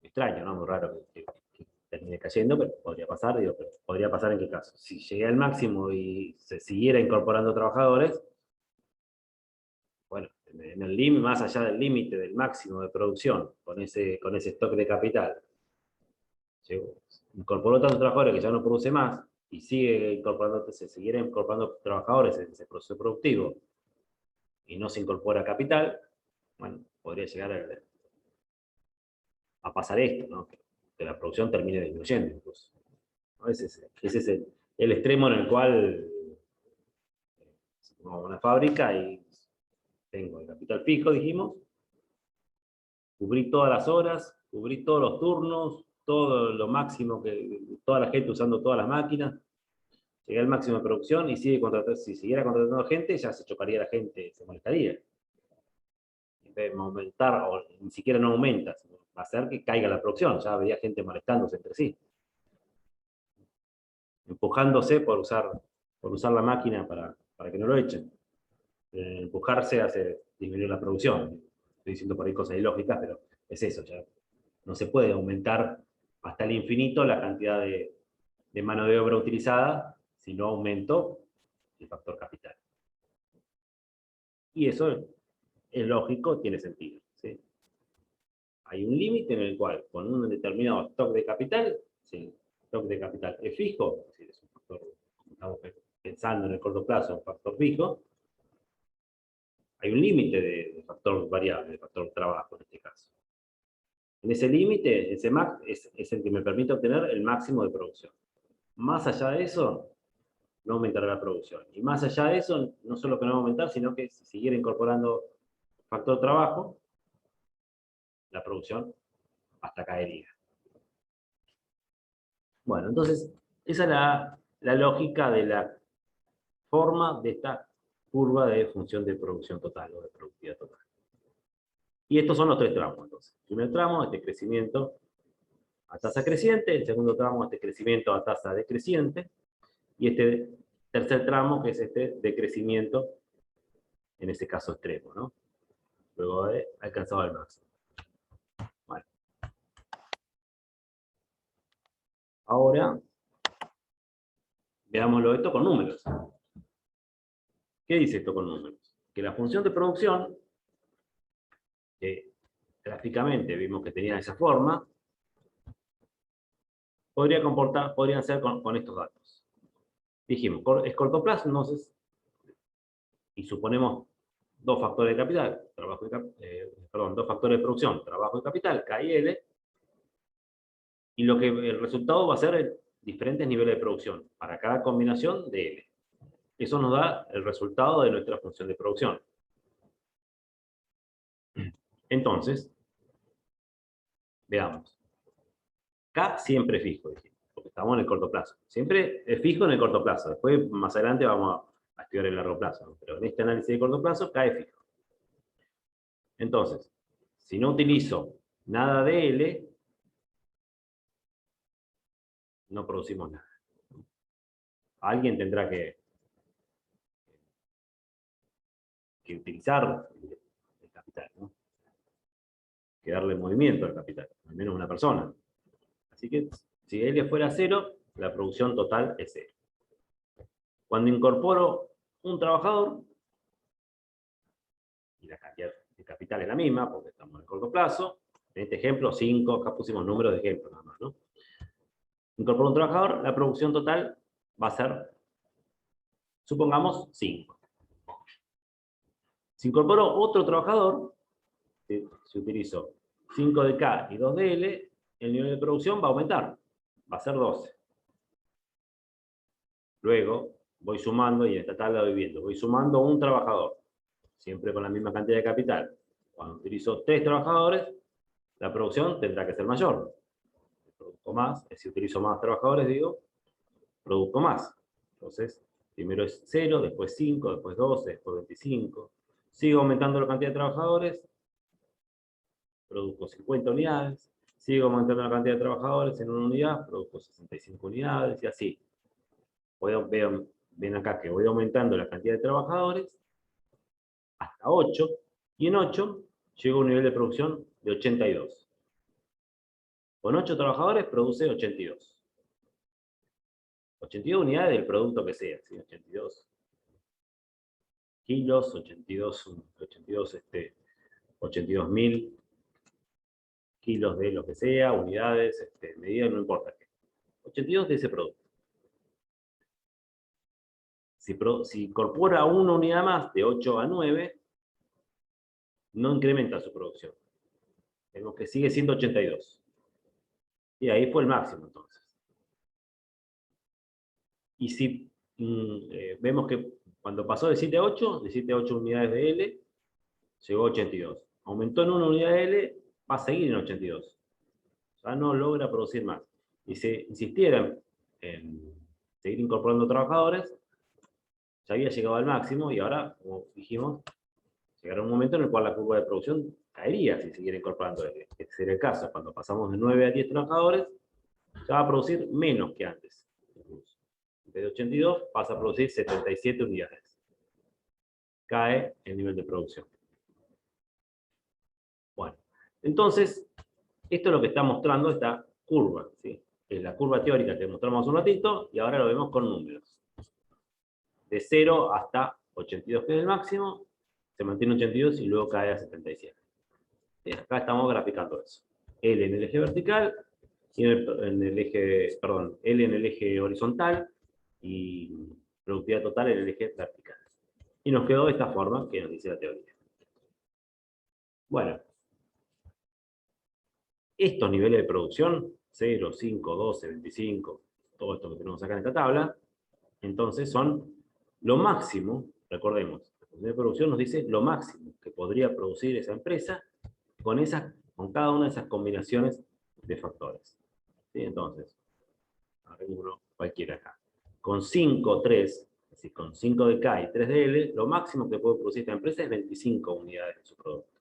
extraño, ¿no? Muy raro que termine cayendo, pero podría pasar, pero podría pasar en qué caso. Si llegué al máximo y se siguiera incorporando trabajadores, bueno, en el límite, más allá del límite del máximo de producción, con ese stock de capital, incorporó tantos trabajadores que ya no produce más, y se siguiera incorporando trabajadores en ese proceso productivo, y no se incorpora capital, bueno, podría llegar a pasar esto, ¿no? Que la producción termine disminuyendo incluso. ¿No? Ese es el extremo en el cual vamos a una fábrica y tengo el capital fijo, dijimos, cubrí todas las horas, cubrí todos los turnos, todo lo máximo, toda la gente usando todas las máquinas, llegué al máximo de producción y si siguiera contratando gente, ya se chocaría la gente, se molestaría. En vez de aumentar, o ni siquiera no aumenta, va a hacer que caiga la producción, ya habría gente molestándose entre sí, empujándose por usar la máquina para que no lo echen. Empujarse hace disminuir la producción. Estoy diciendo por ahí cosas ilógicas, pero es eso, ya no se puede aumentar hasta el infinito la cantidad de mano de obra utilizada si no aumento el factor capital. Y eso es lógico, tiene sentido, ¿sí? Hay un límite en el cual, con un determinado stock de capital, si el stock de capital es fijo, es decir, es un factor, estamos pensando en el corto plazo, un factor fijo, hay un límite de factor variable, de factor trabajo en este caso. En ese límite, ese max es el que me permite obtener el máximo de producción. Más allá de eso, no aumentará la producción. Y más allá de eso, no solo que no va a aumentar, sino que si siguiera incorporando factor trabajo, la producción hasta caería. Bueno, entonces, esa es la lógica de la forma de esta curva de función de producción total o de productividad total. Y estos son los tres tramos, entonces. El primer tramo, este crecimiento a tasa creciente, el segundo tramo, este crecimiento a tasa decreciente, y este tercer tramo, que es este decrecimiento, en este caso extremo, ¿no? Luego de alcanzado el máximo. Bueno. Ahora, veámoslo esto con números. ¿Qué dice esto con números? Que la función de producción, que gráficamente vimos que tenía esa forma, podrían ser con estos datos. Dijimos, es corto plazo, entonces, y suponemos dos factores de capital, dos factores de producción, trabajo y capital, K y L, y el resultado va a ser diferentes niveles de producción para cada combinación de L. Eso nos da el resultado de nuestra función de producción. Entonces, veamos. K siempre fijo, porque estamos en el corto plazo. Siempre es fijo en el corto plazo. Después, más adelante, vamos a estudiar el largo plazo, ¿no? Pero en este análisis de corto plazo, K es fijo. Entonces, si no utilizo nada de L, no producimos nada. Alguien tendrá que utilizar el capital, ¿no? Que darle movimiento al capital, al menos una persona. Así que, si L fuera 0, la producción total es 0. Cuando incorporo un trabajador, y la cantidad de capital es la misma, porque estamos en el corto plazo, en este ejemplo 5, acá pusimos números de ejemplo nada más, ¿no? Incorporo un trabajador, la producción total va a ser, supongamos, 5. Si incorporo otro trabajador, si utilizo 5 de K y 2 de L, el nivel de producción va a aumentar, va a ser 12. Luego voy sumando, y en esta tabla voy viendo, voy sumando un trabajador, siempre con la misma cantidad de capital. Cuando utilizo 3 trabajadores, la producción tendrá que ser mayor. Produzco más, si utilizo más trabajadores, digo, produzco más. Entonces, primero es 0, después 5, después 12, después 25. Sigo aumentando la cantidad de trabajadores, produzco 50 unidades. Sigo aumentando la cantidad de trabajadores en una unidad, produzco 65 unidades, y así. Ven acá que voy aumentando la cantidad de trabajadores hasta 8, y en 8 llego a un nivel de producción de 82. Con 8 trabajadores produce 82. 82 unidades del producto que sea, ¿sí? 82 kilos, 82.000 kilos de lo que sea, unidades, medidas, no importa qué. 82 de ese producto. Si incorpora una unidad más de 8 a 9, no incrementa su producción. Vemos que sigue siendo 82. Y ahí fue el máximo, entonces. Y si vemos que cuando pasó de 7 a 8, de 7 a 8 unidades de L, llegó a 82. Aumentó en una unidad de L, va a seguir en 82. Ya no logra producir más. Y si insistiera en seguir incorporando trabajadores, ya había llegado al máximo, y ahora, como dijimos, llegará un momento en el cual la curva de producción caería si siguiera incorporando L. Este sería el caso. Cuando pasamos de 9 a 10 trabajadores, ya va a producir menos que antes. En vez de 82, pasa a producir 77 unidades. Cae el nivel de producción. Entonces, esto es lo que está mostrando esta curva, ¿sí? Es la curva teórica que mostramos un ratito, y ahora lo vemos con números. De 0 hasta 82, que es el máximo, se mantiene 82 y luego cae a 77. Bien, acá estamos graficando eso. L en el eje vertical, y en el eje, perdón, L en el eje horizontal, y productividad total en el eje vertical. Y nos quedó de esta forma que nos dice la teoría. Bueno, estos niveles de producción, 0, 5, 12, 25, todo esto que tenemos acá en esta tabla, entonces son lo máximo, recordemos, la función de producción nos dice lo máximo que podría producir esa empresa con cada una de esas combinaciones de factores. ¿Sí? Entonces, uno cualquiera acá. Con 5, 3, es decir, con 5 de K y 3 de L, lo máximo que puede producir esta empresa es 25 unidades de su producto.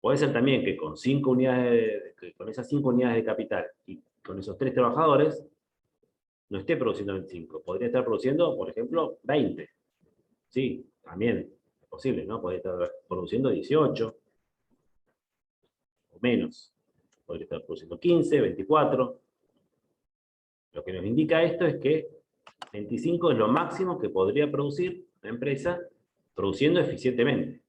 Puede ser también que con 5 unidades, con esas 5 unidades de capital y con esos 3 trabajadores, no esté produciendo 25. Podría estar produciendo, por ejemplo, 20. Sí, también es posible, ¿no? Podría estar produciendo 18 o menos. Podría estar produciendo 15, 24. Lo que nos indica esto es que 25 es lo máximo que podría producir la empresa produciendo eficientemente.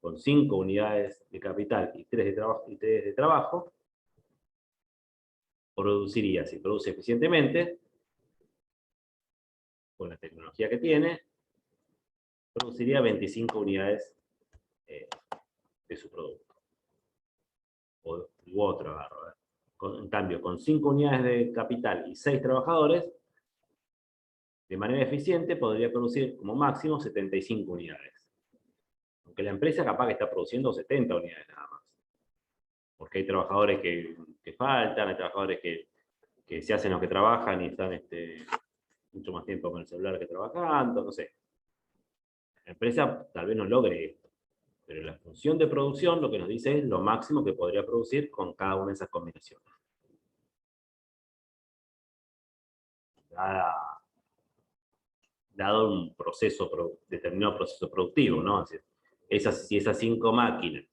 Con 5 unidades de capital y 3 de trabajo, produciría, si produce eficientemente, con la tecnología que tiene, produciría 25 unidades de su producto. U otro agarro. En cambio, con 5 unidades de capital y 6 trabajadores, de manera eficiente podría producir como máximo 75 unidades. Aunque la empresa capaz que está produciendo 70 unidades nada más. Porque hay trabajadores que faltan, hay trabajadores que se hacen los que trabajan y están mucho más tiempo con el celular que trabajando, no sé. La empresa tal vez no logre esto, pero la función de producción lo que nos dice es lo máximo que podría producir con cada una de esas combinaciones. Dado un determinado proceso productivo, ¿no? Es decir, si esas 5 máquinas,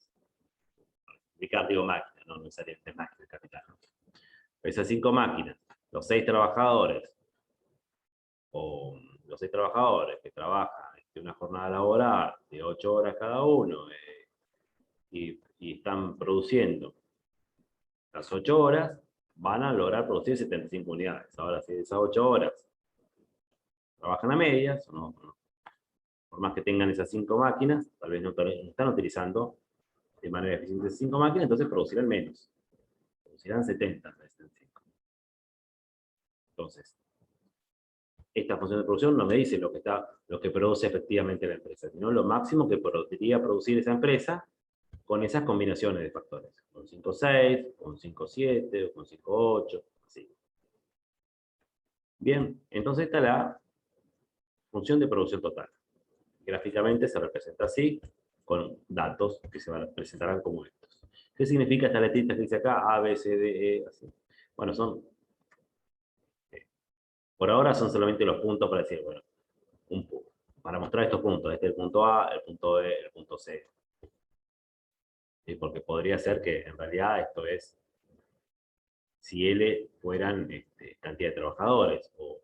digo máquinas, no necesariamente máquinas de capital, ¿no? Esas 5 máquinas, los 6 trabajadores, o los 6 trabajadores que trabajan una jornada laboral de 8 horas cada uno, y están produciendo las 8 horas, van a lograr producir 75 unidades. Ahora, si esas 8 horas trabajan a medias, por más que tengan esas 5 máquinas, tal vez no están utilizando de manera eficiente esas 5 máquinas, entonces producirán menos. Producirán 70 en vez de 5. Entonces, esta función de producción no me dice lo que produce efectivamente la empresa, sino lo máximo que podría producir esa empresa con esas combinaciones de factores. Con 5.6, con 5.7, o con 5.8, así. Bien, entonces esta es la función de producción total. Gráficamente se representa así, con datos que se presentarán como estos. ¿Qué significa esta letrita que dice acá? A, B, C, D, E, así. Bueno, por ahora son solamente los puntos para decir, bueno, para mostrar estos puntos. Este es el punto A, el punto B, el punto C. ¿Sí? Porque podría ser que en realidad esto es si L fueran cantidad de trabajadores, o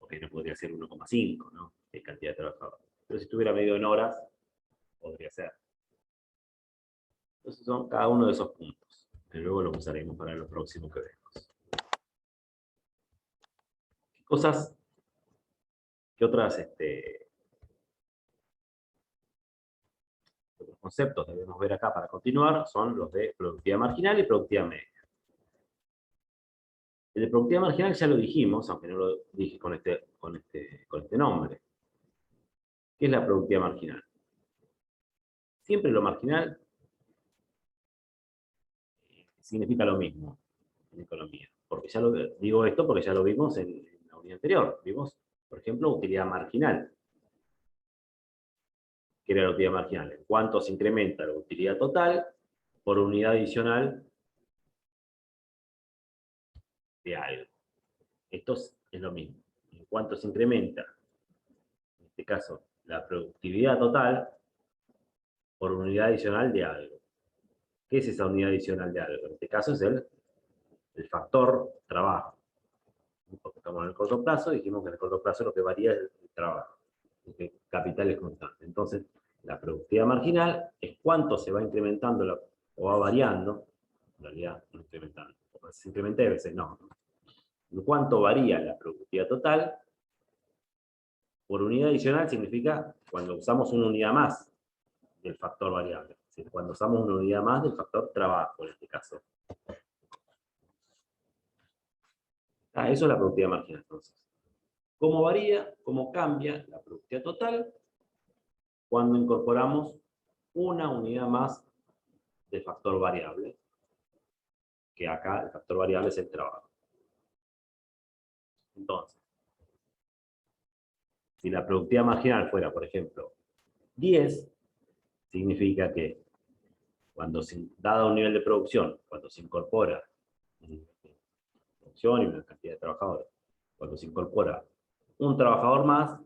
que no podría ser 1,5, ¿no? De cantidad de trabajadores. Pero si estuviera medido en horas, podría ser. Entonces son cada uno de esos puntos, que luego los usaremos para lo próximo que vemos. ¿Qué otros conceptos debemos ver acá para continuar? Son los de productividad marginal y productividad media. El de productividad marginal ya lo dijimos, aunque no lo dije con este nombre. ¿Qué es la productividad marginal? Siempre lo marginal significa lo mismo en economía. Porque digo esto porque ya lo vimos en la unidad anterior. Vimos, por ejemplo, utilidad marginal. ¿Qué era la utilidad marginal? En cuánto se incrementa la utilidad total por unidad adicional de algo. Esto es lo mismo. En cuánto se incrementa, en este caso, la productividad total por unidad adicional de algo. ¿Qué es esa unidad adicional de algo? En este caso es el factor trabajo. Porque estamos en el corto plazo, dijimos que en el corto plazo lo que varía es el trabajo, porque el capital es constante. Entonces, la productividad marginal es cuánto se va incrementando o va variando, en realidad no incrementando, porque se incrementa y a veces no. Cuánto varía la productividad total por unidad adicional significa cuando usamos una unidad más del factor variable, es decir, cuando usamos una unidad más del factor trabajo en este caso. Eso es la productividad marginal, entonces. ¿Cómo varía, cómo cambia la productividad total cuando incorporamos una unidad más de factor variable? Que acá el factor variable es el trabajo. Entonces, si la productividad marginal fuera, por ejemplo, 10, significa que dado un nivel de producción, cuando se incorpora producción y una cantidad de trabajadores, cuando se incorpora un trabajador más,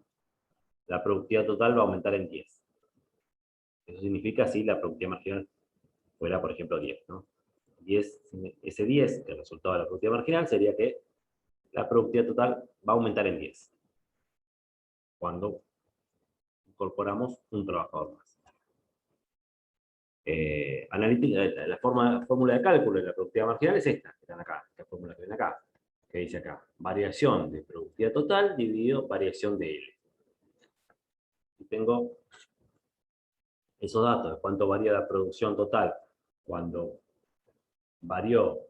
la productividad total va a aumentar en 10. Eso significa si la productividad marginal fuera, por ejemplo, 10, ¿no? 10, ese 10, el resultado de la productividad marginal, sería que la productividad total va a aumentar en 10 cuando incorporamos un trabajador más. La fórmula de cálculo de la productividad marginal es esta, que están acá, esta fórmula que ven acá, que dice acá, variación de productividad total dividido variación de L. Y tengo esos datos de cuánto varía la producción total cuando varió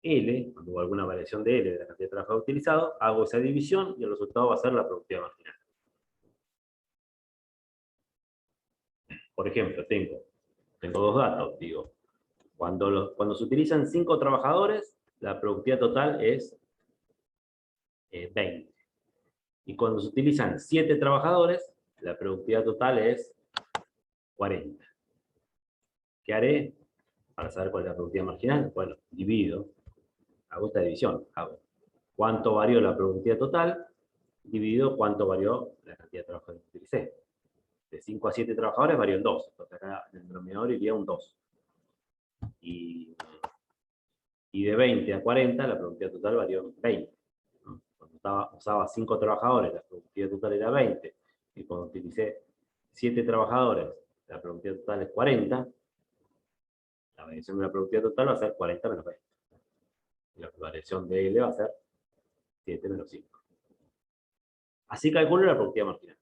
L, cuando hubo alguna variación de L de la cantidad de trabajo utilizado, hago esa división y el resultado va a ser la productividad marginal. Por ejemplo, tengo dos datos, digo, cuando se utilizan 5 trabajadores, la productividad total es 20. Y cuando se utilizan 7 trabajadores, la productividad total es 40. ¿Qué haré para saber cuál es la productividad marginal? Bueno, divido, hago esta división, hago cuánto varió la productividad total, dividido cuánto varió la cantidad de trabajadores que utilicé. De 5 a 7 trabajadores varió en 2, entonces acá en el denominador iría un 2. Y de 20 a 40 la productividad total varió en 20. Cuando usaba 5 trabajadores, la productividad total era 20, y cuando utilicé 7 trabajadores, la productividad total es 40, la variación de la productividad total va a ser 40 menos 20. Y la variación de L va a ser 7 menos 5. Así calculo la productividad marginal.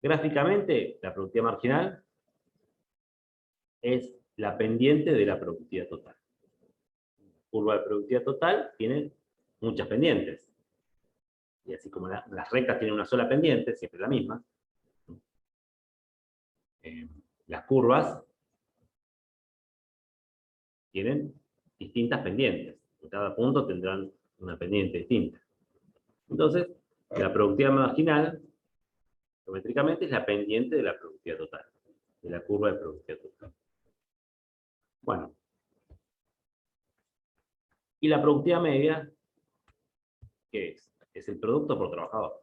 Gráficamente, la productividad marginal es la pendiente de la productividad total. La curva de productividad total tiene muchas pendientes. Y así como las rectas tienen una sola pendiente, siempre la misma, las curvas tienen distintas pendientes. En cada punto tendrán una pendiente distinta. Entonces, la productividad marginal, geométricamente, es la pendiente de la productividad total, de la curva de productividad total. Bueno. Y la productividad media, ¿qué es? Es el producto por trabajador.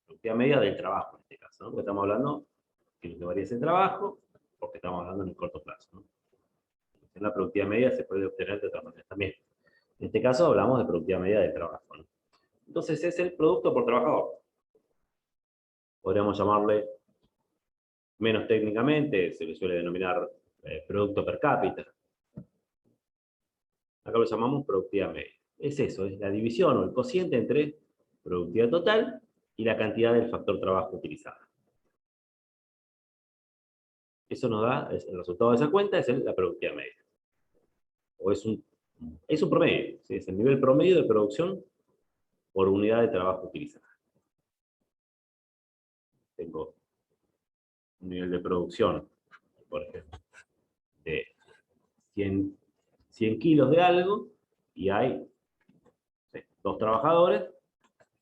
La productividad media del trabajo, en este caso, ¿no? Porque estamos hablando que lo que varía es el trabajo, porque estamos hablando en el corto plazo, ¿no? En la productividad media se puede obtener de otras maneras también. En este caso hablamos de productividad media del trabajo, ¿no? Entonces es el producto por trabajador. Podríamos llamarle, menos técnicamente, se le suele denominar producto per cápita. Acá lo llamamos productividad media. Es eso, es la división o el cociente entre productividad total y la cantidad del factor trabajo utilizado. Eso nos da, el resultado de esa cuenta es la productividad media. O es un promedio, ¿sí? Es el nivel promedio de producción por unidad de trabajo utilizada. Tengo un nivel de producción, por ejemplo, de 100 kilos de algo, y hay 2 trabajadores,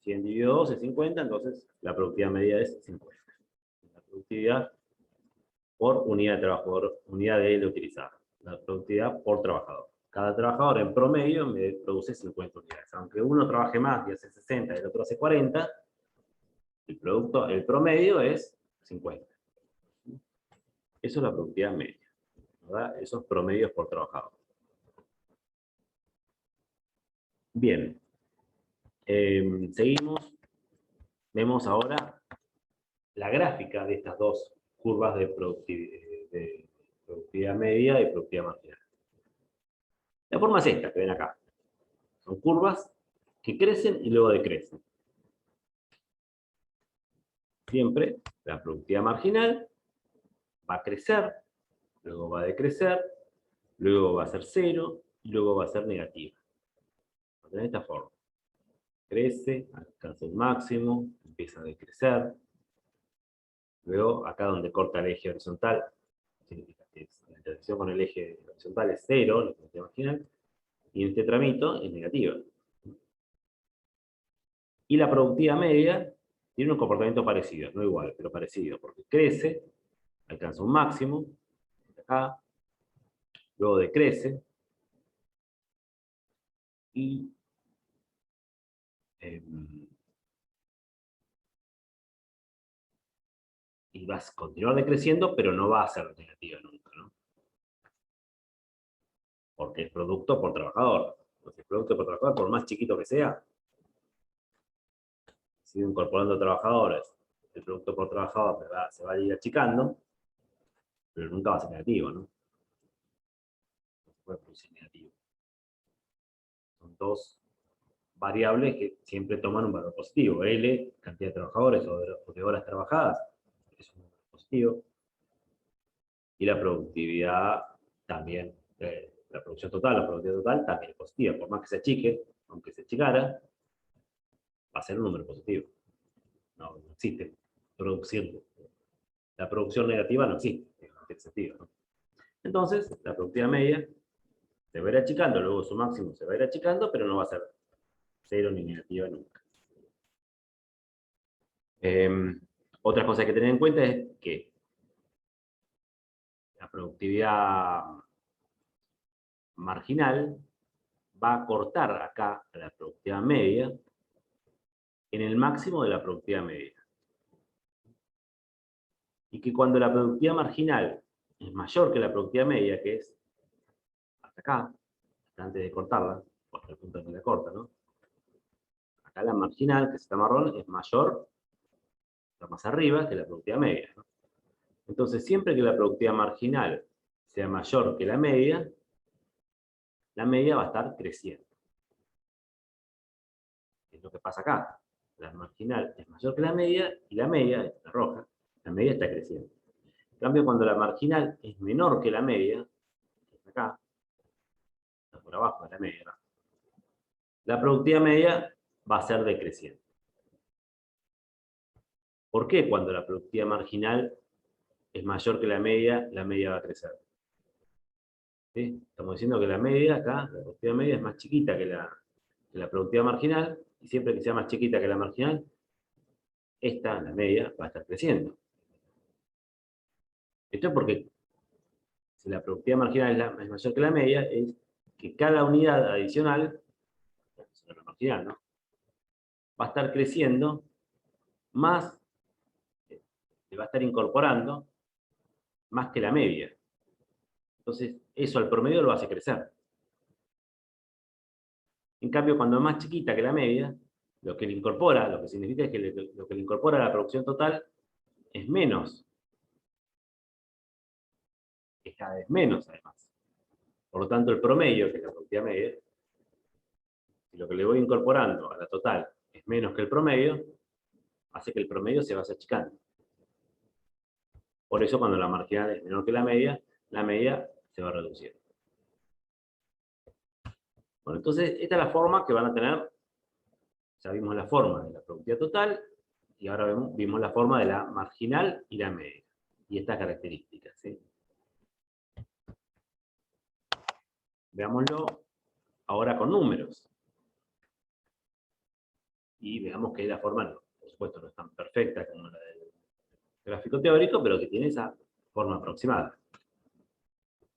100 dividido 2 es 50, entonces la productividad media es 50. La productividad por unidad de trabajador, unidad de L utilizada. La productividad por trabajador. Cada trabajador en promedio me produce 50 unidades. Aunque uno trabaje más y hace 60 y el otro hace 40, el promedio es 50. Eso es la productividad media, ¿verdad? Esos promedios por trabajador. Bien. Seguimos. Vemos ahora la gráfica de estas dos curvas de productividad media y productividad marginal. La forma es esta que ven acá. Son curvas que crecen y luego decrecen. Siempre la productividad marginal va a crecer, luego va a decrecer, luego va a ser cero y luego va a ser negativa. De esta forma. Crece, alcanza un máximo, empieza a decrecer. Luego, acá donde corta el eje horizontal, significa que la intersección con el eje horizontal es cero, la productividad marginal, y en este tramito es negativa. Y la productividad media tiene un comportamiento parecido, no igual, pero parecido, porque crece, alcanza un máximo, acá, luego decrece, y vas a continuar decreciendo, pero no va a ser negativa nunca, ¿no? Porque es producto por trabajador. Entonces, el producto por trabajador, por más chiquito que sea, sigue incorporando trabajadores, el producto por trabajador se va a ir achicando, pero nunca va a ser negativo, ¿no? No se puede producir negativo. Son dos variables que siempre toman un valor positivo. L, cantidad de trabajadores o de horas trabajadas, es un valor positivo. Y la productividad también, la producción total, la productividad total también es positiva. Por más que se achique, aunque se achicara, va a ser un número positivo. No existe producir. La producción negativa no existe, en este sentido, ¿no? Entonces, la productividad media se va a ir achicando, luego su máximo se va a ir achicando, pero no va a ser cero ni negativa nunca. Otra cosa que hay que tener en cuenta es que la productividad marginal va a cortar acá a la productividad media en el máximo de la productividad media. Y que cuando la productividad marginal es mayor que la productividad media, que es hasta acá, hasta antes de cortarla, hasta el punto en que la corta, ¿no? Acá la marginal, que está marrón, es mayor, está más arriba que la productividad media, ¿no? Entonces, siempre que la productividad marginal sea mayor que la media va a estar creciendo. Es lo que pasa acá. La marginal es mayor que la media, y la media, esta roja, la media está creciendo. En cambio, cuando la marginal es menor que la media, acá, está por abajo de la media, ¿no? La productividad media va a ser decreciente. ¿Por qué cuando la productividad marginal es mayor que la media va a crecer? ¿Sí? Estamos diciendo que la media acá, la productividad media es más chiquita que la productividad marginal, y siempre que sea más chiquita que la marginal, esta, la media, va a estar creciendo. Esto es porque si la productividad marginal es mayor que la media, es que cada unidad adicional, la marginal, ¿no?, va a estar creciendo más, se va a estar incorporando más que la media. Entonces, eso al promedio lo hace crecer. En cambio, cuando es más chiquita que la media, lo que le incorpora, lo que significa es que lo que le incorpora a la producción total es menos. Es cada vez menos, además. Por lo tanto, el promedio, que es la productividad media, si lo que le voy incorporando a la total es menos que el promedio, hace que el promedio se vaya achicando. Por eso, cuando la marginal es menor que la media se va reduciendo. Bueno, entonces, esta es la forma que van a tener. Ya vimos la forma de la productividad total, y ahora vimos la forma de la marginal y la media. Y estas características, ¿sí? Veámoslo ahora con números. Y veamos que la forma, por supuesto, no es tan perfecta como la del gráfico teórico, pero que tiene esa forma aproximada.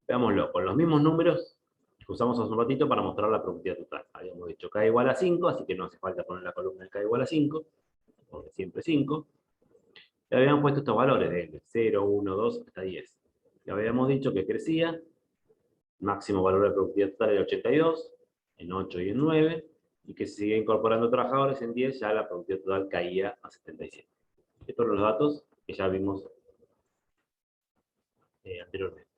Veámoslo, con los mismos números que usamos hace un ratito para mostrar la productividad total. Habíamos dicho k igual a 5, así que no hace falta poner la columna de k igual a 5, porque siempre 5. Le habíamos puesto estos valores de 0, 1, 2, hasta 10. Le habíamos dicho que crecía, máximo valor de productividad total era 82, en 8 y en 9, y que si seguía incorporando trabajadores en 10, ya la productividad total caía a 77. Estos son los datos que ya vimos anteriormente.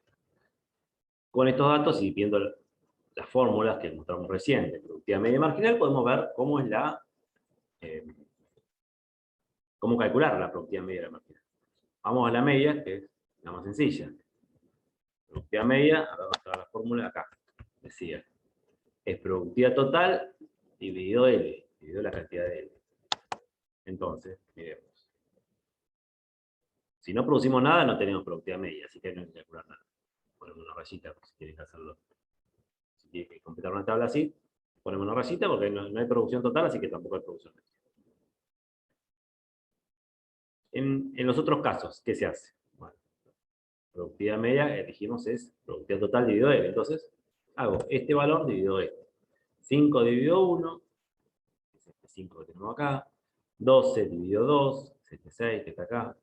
Con estos datos y viendo las fórmulas que mostramos recién de productividad media marginal, podemos ver cómo es cómo calcular la productividad media marginal. Vamos a la media, que es la más sencilla. Productividad media, acá va a estar la fórmula acá. Decía, es productividad total dividido L, dividido la cantidad de L. Entonces, miremos. Si no producimos nada, no tenemos productividad media, así que no hay que calcular nada. Ponemos una rayita si quieren hacerlo. Si quieren completar una tabla así, ponemos una rayita porque no hay producción total, así que tampoco hay producción media. En los otros casos, ¿qué se hace? Bueno, productividad media, dijimos, es productividad total dividido L. Entonces, hago este valor dividido este. 5 dividido 1, es este 5 que tenemos acá. 12 dividido 2, es este 6 que está acá.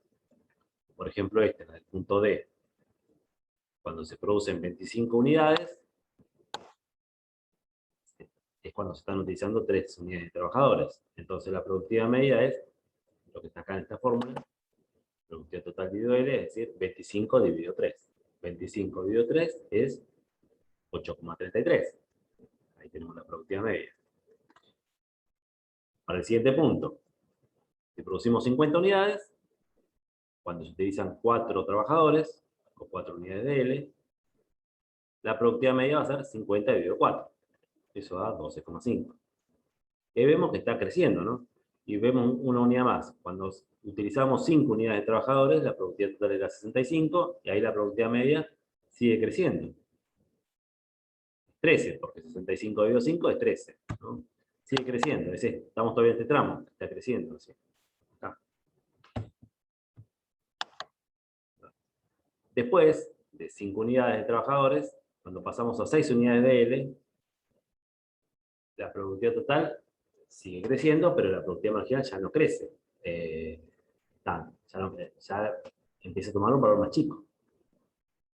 Por ejemplo, este, en el punto D. Cuando se producen 25 unidades, es cuando se están utilizando 3 unidades de trabajadores. Entonces la productividad media es lo que está acá en esta fórmula. Productividad total dividido L, es decir, 25 dividido 3. 25 dividido 3 es 8,33. Ahí tenemos la productividad media. Para el siguiente punto, si producimos 50 unidades, cuando se utilizan 4 trabajadores, o 4 unidades de L, la productividad media va a ser 50 dividido 4. Eso da 12,5. Y vemos que está creciendo, ¿no? Y vemos una unidad más. Cuando utilizamos 5 unidades de trabajadores, la productividad total era 65, y ahí la productividad media sigue creciendo. 13, porque 65 dividido 5 es 13, ¿no? Sigue creciendo, estamos todavía en este tramo, está creciendo. ¿Sí? Acá. Después de 5 unidades de trabajadores, cuando pasamos a 6 unidades de L, la productividad total sigue creciendo, pero la productividad marginal ya no crece. Ya empieza a tomar un valor más chico.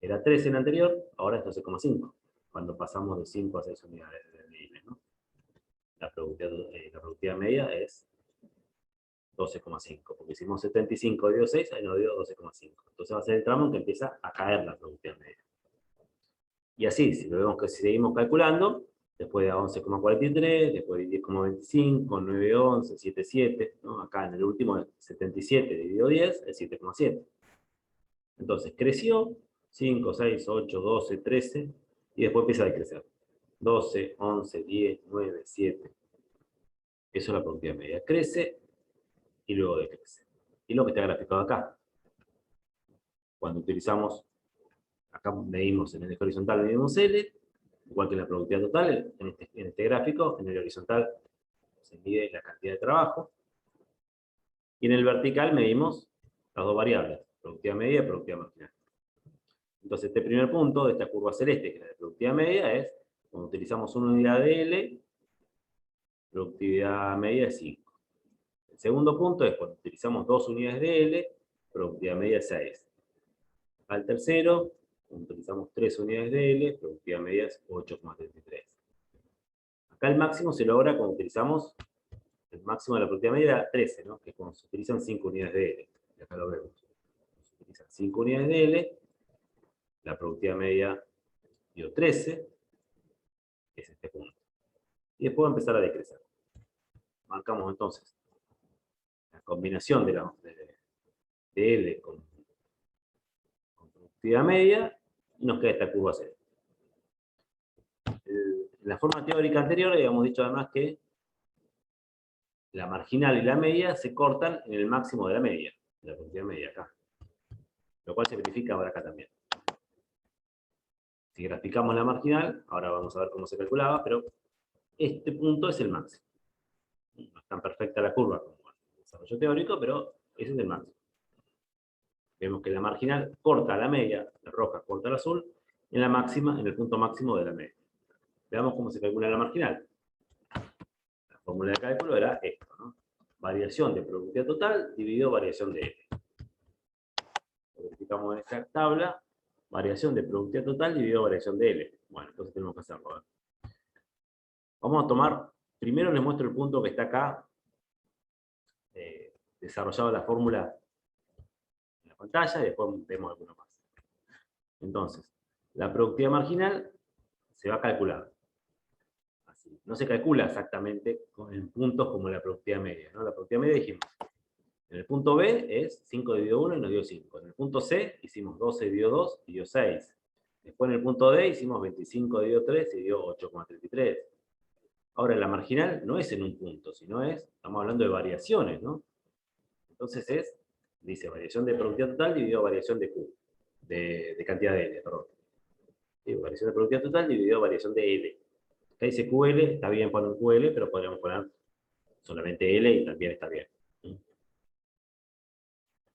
Era 13 en el anterior, ahora es 12,5, cuando pasamos de 5 a 6 unidades de L, ¿no? La productividad media es 12,5, porque hicimos 75 dividido 6, ahí nos dio 12,5. Entonces va a ser el tramo en que empieza a caer la productividad media. Y así, si lo vemos que seguimos calculando, después de 11,43, después de 10,25, 9,11, 7,7, ¿no? Acá en el último 77 dividido 10 es 7,7. Entonces creció 5, 6, 8, 12, 13, y después empieza a decrecer. 12, 11, 10, 9, 7. Eso es la productividad media. Crece y luego decrece. Y lo que está graficado acá. Cuando utilizamos, acá medimos en el eje horizontal, medimos L, igual que en la productividad total, en este gráfico, en el horizontal se mide la cantidad de trabajo, y en el vertical medimos las dos variables, productividad media y productividad marginal. Entonces este primer punto de esta curva celeste, que es la de productividad media, es cuando utilizamos una unidad de L, productividad media es 5. El segundo punto es cuando utilizamos 2 unidades de L, productividad media es 6. Al tercero, cuando utilizamos 3 unidades de L, productividad media es 8,33. Acá el máximo se logra cuando utilizamos el máximo de la productividad media 13, ¿no? Que es cuando se utilizan 5 unidades de L. Y acá lo vemos. Se utilizan 5 unidades de L, la productividad media dio 13, es este punto. Y después va a empezar a decrecer. Marcamos entonces la combinación de L con productividad media, y nos queda esta curva C. En la forma teórica anterior habíamos dicho además que la marginal y la media se cortan en el máximo de la media, de la productividad media acá. Lo cual se verifica ahora acá también. Si graficamos la marginal, ahora vamos a ver cómo se calculaba, pero este punto es el máximo. No es tan perfecta la curva como el desarrollo teórico, pero ese es el máximo. Vemos que la marginal corta la media, la roja corta la azul, en la máxima, en el punto máximo de la media. Veamos cómo se calcula la marginal. La fórmula de cálculo era esto, ¿no? Variación de productividad total dividido variación de L. verificamos en esta tabla, variación de productividad total dividido variación de L. Bueno, entonces tenemos que hacerlo. A ver. Vamos a tomar, primero les muestro el punto que está acá, desarrollado la fórmula en la pantalla, y después vemos alguno más. Entonces, la productividad marginal se va a calcular. Así. No se calcula exactamente en puntos como la productividad media, ¿no? La productividad media dijimos, en el punto B es 5 dividido 1 y nos dio 5. En el punto C hicimos 12 dividido 2 y dio 6. Después en el punto D hicimos 25 dividido 3 y dio 8,33. Ahora la marginal no es en un punto, sino estamos hablando de variaciones, ¿no? Entonces dice variación de productividad total dividido variación de Q, de cantidad de L, perdón. Sí, variación de productividad total dividido variación de L. Acá dice QL, está bien poner un QL, pero podríamos poner solamente L y también está bien.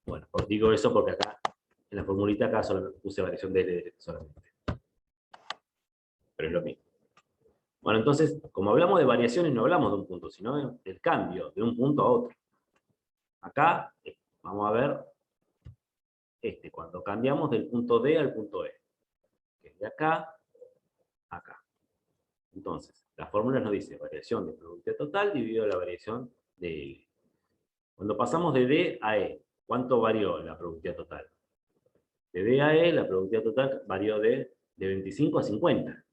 Bueno, os digo eso porque acá, en la formulita acá solo puse variación de L solamente. Pero es lo mismo. Bueno, entonces, como hablamos de variaciones, no hablamos de un punto, sino del cambio de un punto a otro. Acá, vamos a ver, cuando cambiamos del punto D al punto E. Que es de acá a acá. Entonces, la fórmula nos dice variación de productividad total dividido la variación de L. Cuando pasamos de D a E, ¿cuánto varió la productividad total? De D a E, la productividad total varió de 25 a 50.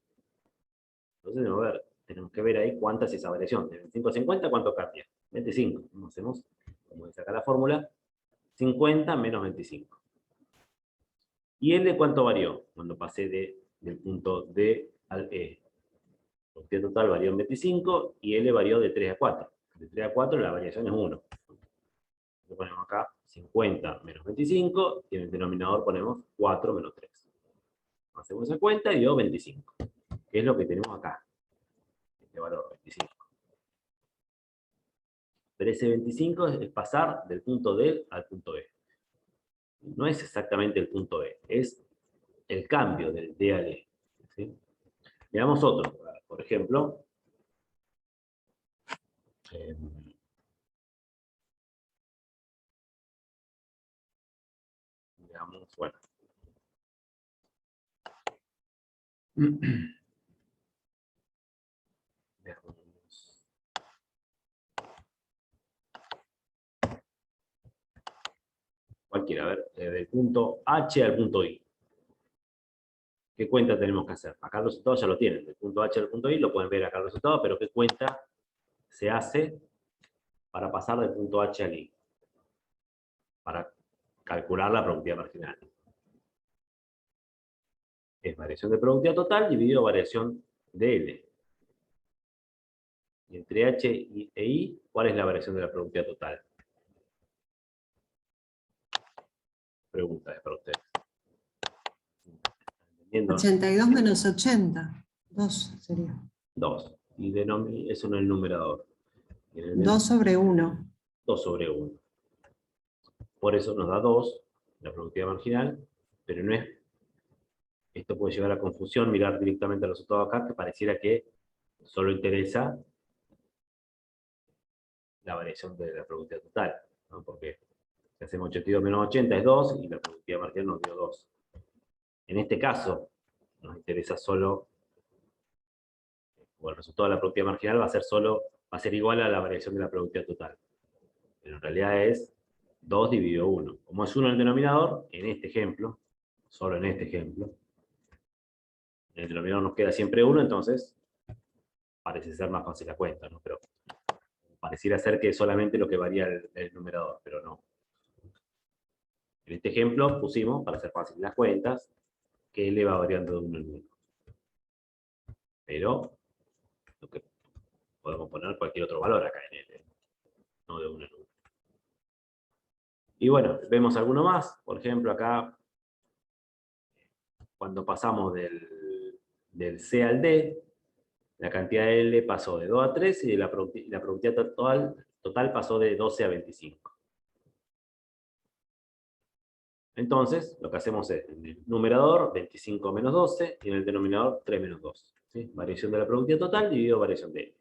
Entonces, tenemos que ver ahí cuánta es esa variación. De 25 a 50, ¿cuánto cambia? 25. ¿Cómo hacemos? Como dice acá la fórmula, 50 menos 25. ¿Y L cuánto varió? Cuando pasé del punto D al E. La productividad total varió en 25 y L varió de 3 a 4. De 3 a 4 la variación es 1. Le ponemos acá 50 menos 25 y en el denominador ponemos 4 menos 3. Hacemos esa cuenta y dio 25. Que es lo que tenemos acá. Este valor, 25. Pero ese 25 es pasar del punto D al punto E. No es exactamente el punto E, es el cambio del D al E. ¿Sí? Veamos otro. Por ejemplo, veamos, bueno. Veamos. Cualquiera, a ver, del punto H al punto I. ¿Qué cuenta tenemos que hacer? Acá el resultado ya lo tienen, del punto H al punto I, lo pueden ver acá el resultado, pero ¿qué cuenta se hace para pasar del punto H al I? Para calcular la productividad marginal. Es variación de productividad total dividido variación de L. Y entre H e I, ¿cuál es la variación de la productividad total? Pregunta es para ustedes. 82 menos 80. 2 sería. 2. Y eso en el numerador. 2 sobre 1. 2 sobre 1. Por eso nos da 2, la productividad marginal, pero no es... Esto puede llevar a confusión, mirar directamente el resultado acá, que pareciera que solo interesa la variación de la productividad total, ¿no? Porque si hacemos 82 menos 80 es 2, y la productividad marginal nos dio 2. En este caso, nos interesa solo, o el resultado de la productividad marginal va a ser igual a la variación de la productividad total. Pero en realidad es 2 dividido 1. Como es 1 en el denominador, en este ejemplo, solo en este ejemplo, en el denominador nos queda siempre 1, entonces parece ser más fácil la cuenta, ¿no? Pero pareciera ser que es solamente lo que varía el numerador, pero no. En este ejemplo pusimos, para hacer fácil las cuentas, que L va variando de 1 en 1. Pero lo que podemos poner cualquier otro valor acá en L, no de 1 en 1. Y bueno, vemos alguno más. Por ejemplo, acá, cuando pasamos del C al D, la cantidad de L pasó de 2 a 3 y la productividad total pasó de 12 a 25. Entonces, lo que hacemos es, en el numerador, 25 menos 12, y en el denominador, 3 menos 2. ¿Sí? Variación de la productividad total dividido variación de L.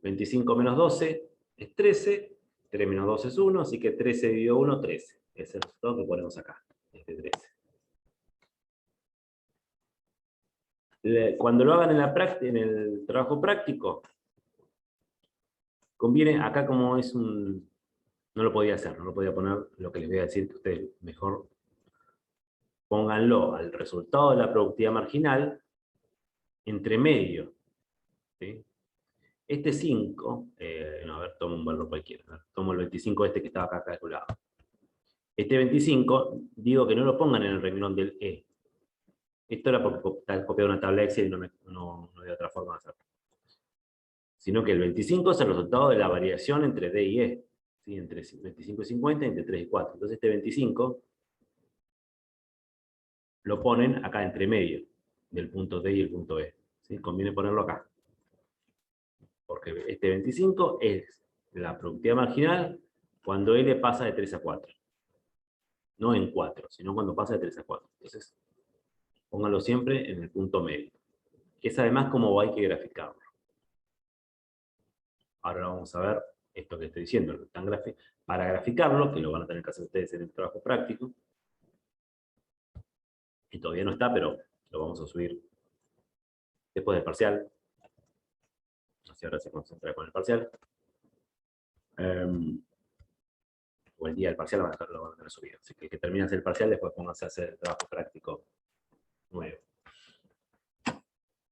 25 menos 12 es 13, 3 menos 2 es 1, así que 13 dividido 1, 13. Ese es el resultado que ponemos acá. de 13. Cuando lo hagan en el trabajo práctico, conviene, acá como es un... No lo podía hacer, no lo podía poner lo que les voy a decir, que ustedes mejor pónganlo al resultado de la productividad marginal entre medio. ¿Sí? Este 5, no, a ver, tomo un valor cualquiera, a ver, tomo el 25 este que estaba acá calculado. Este 25, digo que no lo pongan en el renglón del E. Esto era porque está copiado una tabla Excel y no había otra forma de hacerlo. Sino que el 25 es el resultado de la variación entre D y E. ¿Sí? Entre 25 y 50, entre 3 y 4. Entonces este 25 lo ponen acá entre medio del punto D y el punto E. ¿Sí? Conviene ponerlo acá. Porque este 25 es la productividad marginal cuando L pasa de 3 a 4. No en 4, sino cuando pasa de 3 a 4. Entonces, pónganlo siempre en el punto medio. Que es además como hay que graficarlo. Ahora vamos a ver esto que estoy diciendo. Para graficarlo, que lo van a tener que hacer ustedes en el trabajo práctico, y todavía no está, pero lo vamos a subir después del parcial. Así ahora se concentra con el parcial. O el día del parcial lo van a tener subido. Así que el que termine de hacer el parcial, después pónganse a hacer el trabajo práctico nuevo.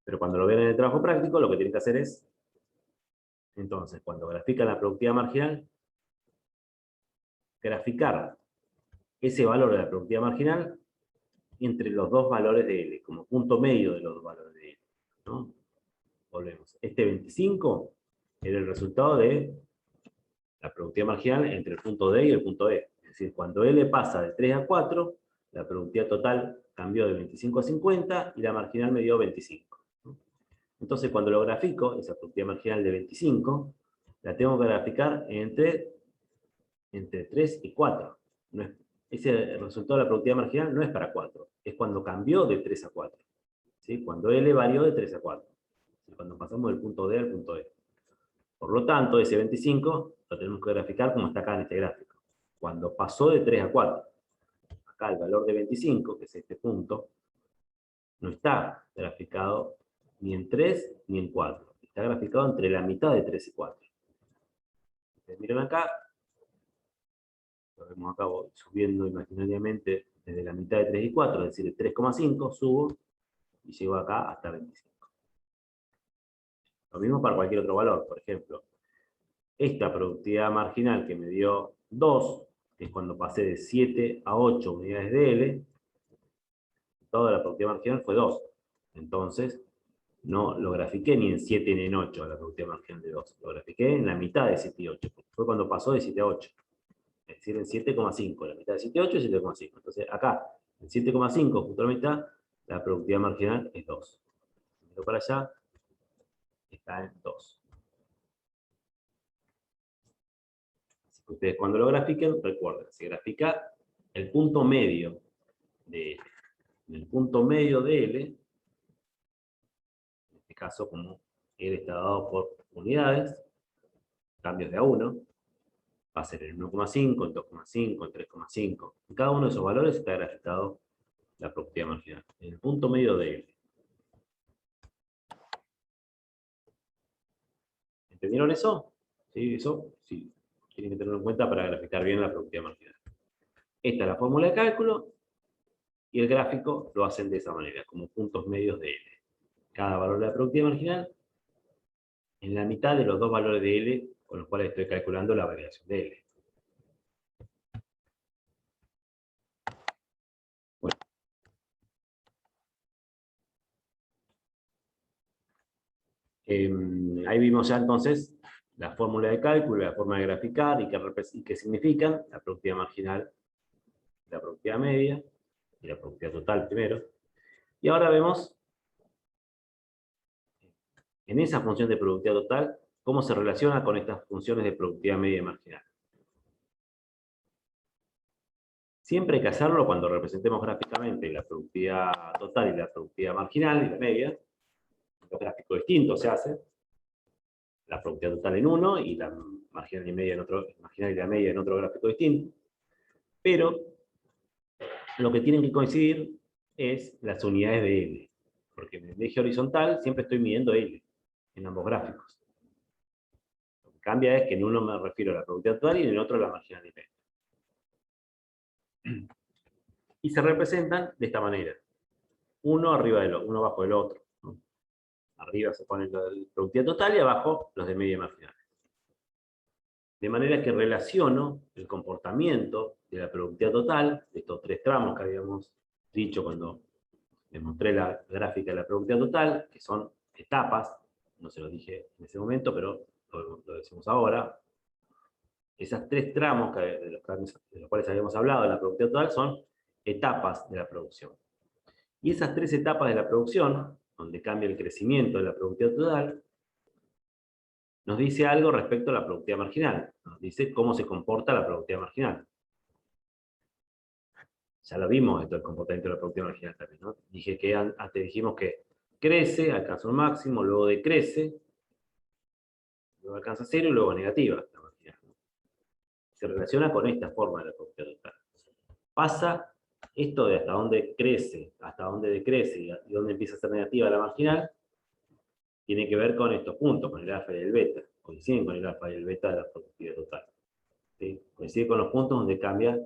Pero cuando lo vean en el trabajo práctico, lo que tienen que hacer es, entonces, cuando grafican la productividad marginal, graficar ese valor de la productividad marginal entre los dos valores de L, como punto medio de los dos valores de L. ¿No? Volvemos. Este 25 era el resultado de la productividad marginal entre el punto D y el punto E. Es decir, cuando L pasa de 3 a 4, la productividad total cambió de 25 a 50 y la marginal me dio 25. Entonces, cuando lo grafico, esa productividad marginal de 25, la tengo que graficar entre 3 y 4. No es, ese resultado de la productividad marginal no es para 4, es cuando cambió de 3 a 4. ¿Sí? Cuando L varió de 3 a 4. Cuando pasamos del punto D al punto E. Por lo tanto, ese 25 lo tenemos que graficar como está acá en este gráfico. Cuando pasó de 3 a 4. Acá el valor de 25, que es este punto, no está graficado ni en 3 ni en 4. Está graficado entre la mitad de 3 y 4. Ustedes miren acá, lo vemos acá, voy subiendo imaginariamente desde la mitad de 3 y 4, es decir, 3,5 subo y llego acá hasta 25. Lo mismo para cualquier otro valor, por ejemplo, esta productividad marginal que me dio 2, que es cuando pasé de 7 a 8 unidades de L, toda la productividad marginal fue 2. Entonces, no lo grafiqué ni en 7 ni en 8 la productividad marginal de 2. Lo grafiqué en la mitad de 7 y 8. Fue cuando pasó de 7 a 8. Es decir, en 7,5. La mitad de 7 a 8 es 7,5. Entonces, acá, en 7,5, justo a la mitad, la productividad marginal es 2. Si miro para allá, está en 2. Así que ustedes cuando lo grafiquen, recuerden, se grafica el punto medio de L. En el punto medio de L, en este caso, como L está dado por unidades, cambios de a 1, va a ser el 1,5, el 2,5, el 3,5. En cada uno de esos valores está graficado la productividad marginal. En el punto medio de L. ¿Entendieron eso? ¿Sí? Eso sí. Tienen que tenerlo en cuenta para graficar bien la productividad marginal. Esta es la fórmula de cálculo y el gráfico lo hacen de esa manera, como puntos medios de L. Cada valor de la productividad marginal en la mitad de los dos valores de L con los cuales estoy calculando la variación de L. Bueno. Ahí vimos ya entonces la fórmula de cálculo, la forma de graficar y qué significan la productividad marginal, la productividad media y la productividad total primero. Y ahora vemos en esa función de productividad total cómo se relaciona con estas funciones de productividad media y marginal. Siempre hay que hacerlo cuando representemos gráficamente la productividad total y la productividad marginal y la media. Los gráficos distintos se hacen. La productividad total en uno y la marginal y media en otro, marginal y la media en otro gráfico distinto. Pero lo que tienen que coincidir es las unidades de L. Porque en el eje horizontal siempre estoy midiendo L en ambos gráficos. Lo que cambia es que en uno me refiero a la productividad total y en el otro a la marginal de L. Y se representan de esta manera. Uno abajo del otro, ¿no? Arriba se pone la productividad total y abajo los de media y marginal. De manera que relaciono el comportamiento de la productividad total, de estos tres tramos que habíamos dicho cuando les mostré la gráfica de la productividad total, que son etapas, no se lo dije en ese momento, pero lo decimos ahora. Esas tres tramos de los cuales habíamos hablado de la productividad total son etapas de la producción. Y esas tres etapas de la producción, donde cambia el crecimiento de la productividad total, nos dice algo respecto a la productividad marginal. Nos dice cómo se comporta la productividad marginal. Ya lo vimos esto del comportamiento de la productividad marginal también, ¿no? Dije que antes dijimos que crece, alcanza un máximo, luego decrece, luego alcanza cero y luego negativa la marginal, ¿no? Se relaciona con esta forma de la productividad total. Pasa esto de hasta dónde crece, hasta dónde decrece y dónde empieza a ser negativa la marginal, tiene que ver con estos puntos, con el alfa y el beta. Coinciden con el alfa y el beta de la productividad total. ¿Sí? Coincide con los puntos donde cambia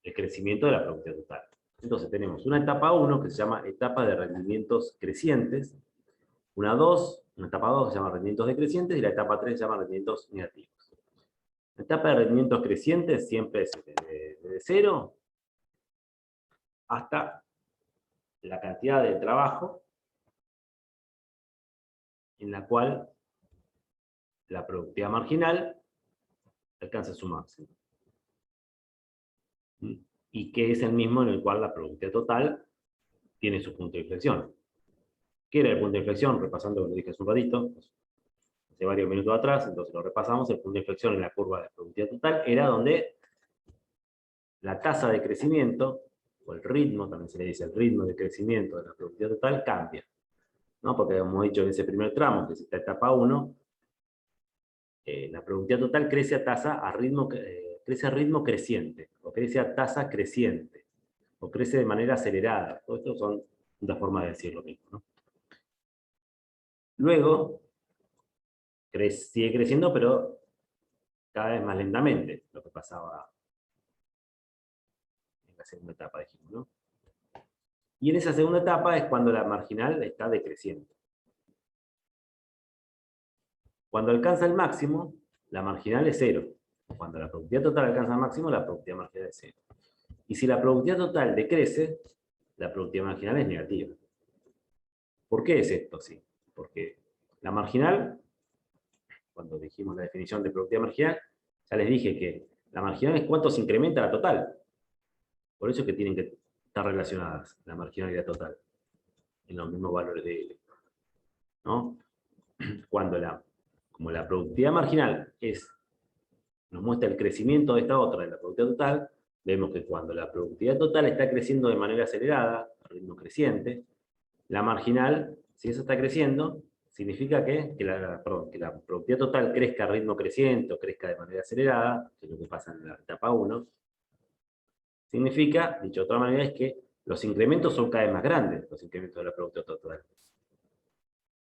el crecimiento de la productividad total. Entonces tenemos una etapa 1 que se llama etapa de rendimientos crecientes, una etapa 2 que se llama rendimientos decrecientes y la etapa 3 se llama rendimientos negativos. La etapa de rendimientos crecientes siempre es desde 0 hasta la cantidad de trabajo en la cual la productividad marginal alcanza su máximo. Y que es el mismo en el cual la productividad total tiene su punto de inflexión. ¿Qué era el punto de inflexión? Repasando lo que dije hace un ratito, hace varios minutos atrás, entonces lo repasamos. El punto de inflexión en la curva de productividad total era donde la tasa de crecimiento, o el ritmo, también se le dice el ritmo de crecimiento de la productividad total, cambia, ¿no? Porque hemos dicho en ese primer tramo, que es esta etapa 1, la productividad total crece a ritmo creciente, o crece a tasa creciente, o crece de manera acelerada. Todo esto son una forma de decir lo mismo, ¿no? Luego, sigue creciendo, pero cada vez más lentamente, lo que pasaba en la segunda etapa, dijimos, ¿no? Y en esa segunda etapa es cuando la marginal está decreciendo. Cuando alcanza el máximo, la marginal es 0. Cuando la productividad total alcanza el máximo, la productividad marginal es 0. Y si la productividad total decrece, la productividad marginal es negativa. ¿Por qué es esto? Sí, porque la marginal, cuando dijimos la definición de productividad marginal, ya les dije que la marginal es cuánto se incrementa la total. Por eso es que tienen que estar relacionadas la marginal y la total en los mismos valores de L, ¿no? Como la productividad marginal nos muestra el crecimiento de esta otra, de la productividad total, vemos que cuando la productividad total está creciendo de manera acelerada, a ritmo creciente, la marginal, si eso está creciendo, significa que la productividad total crezca a ritmo creciente o crezca de manera acelerada, que es lo que pasa en la etapa 1, significa, dicho de otra manera, es que los incrementos son cada vez más grandes, los incrementos de la productividad total.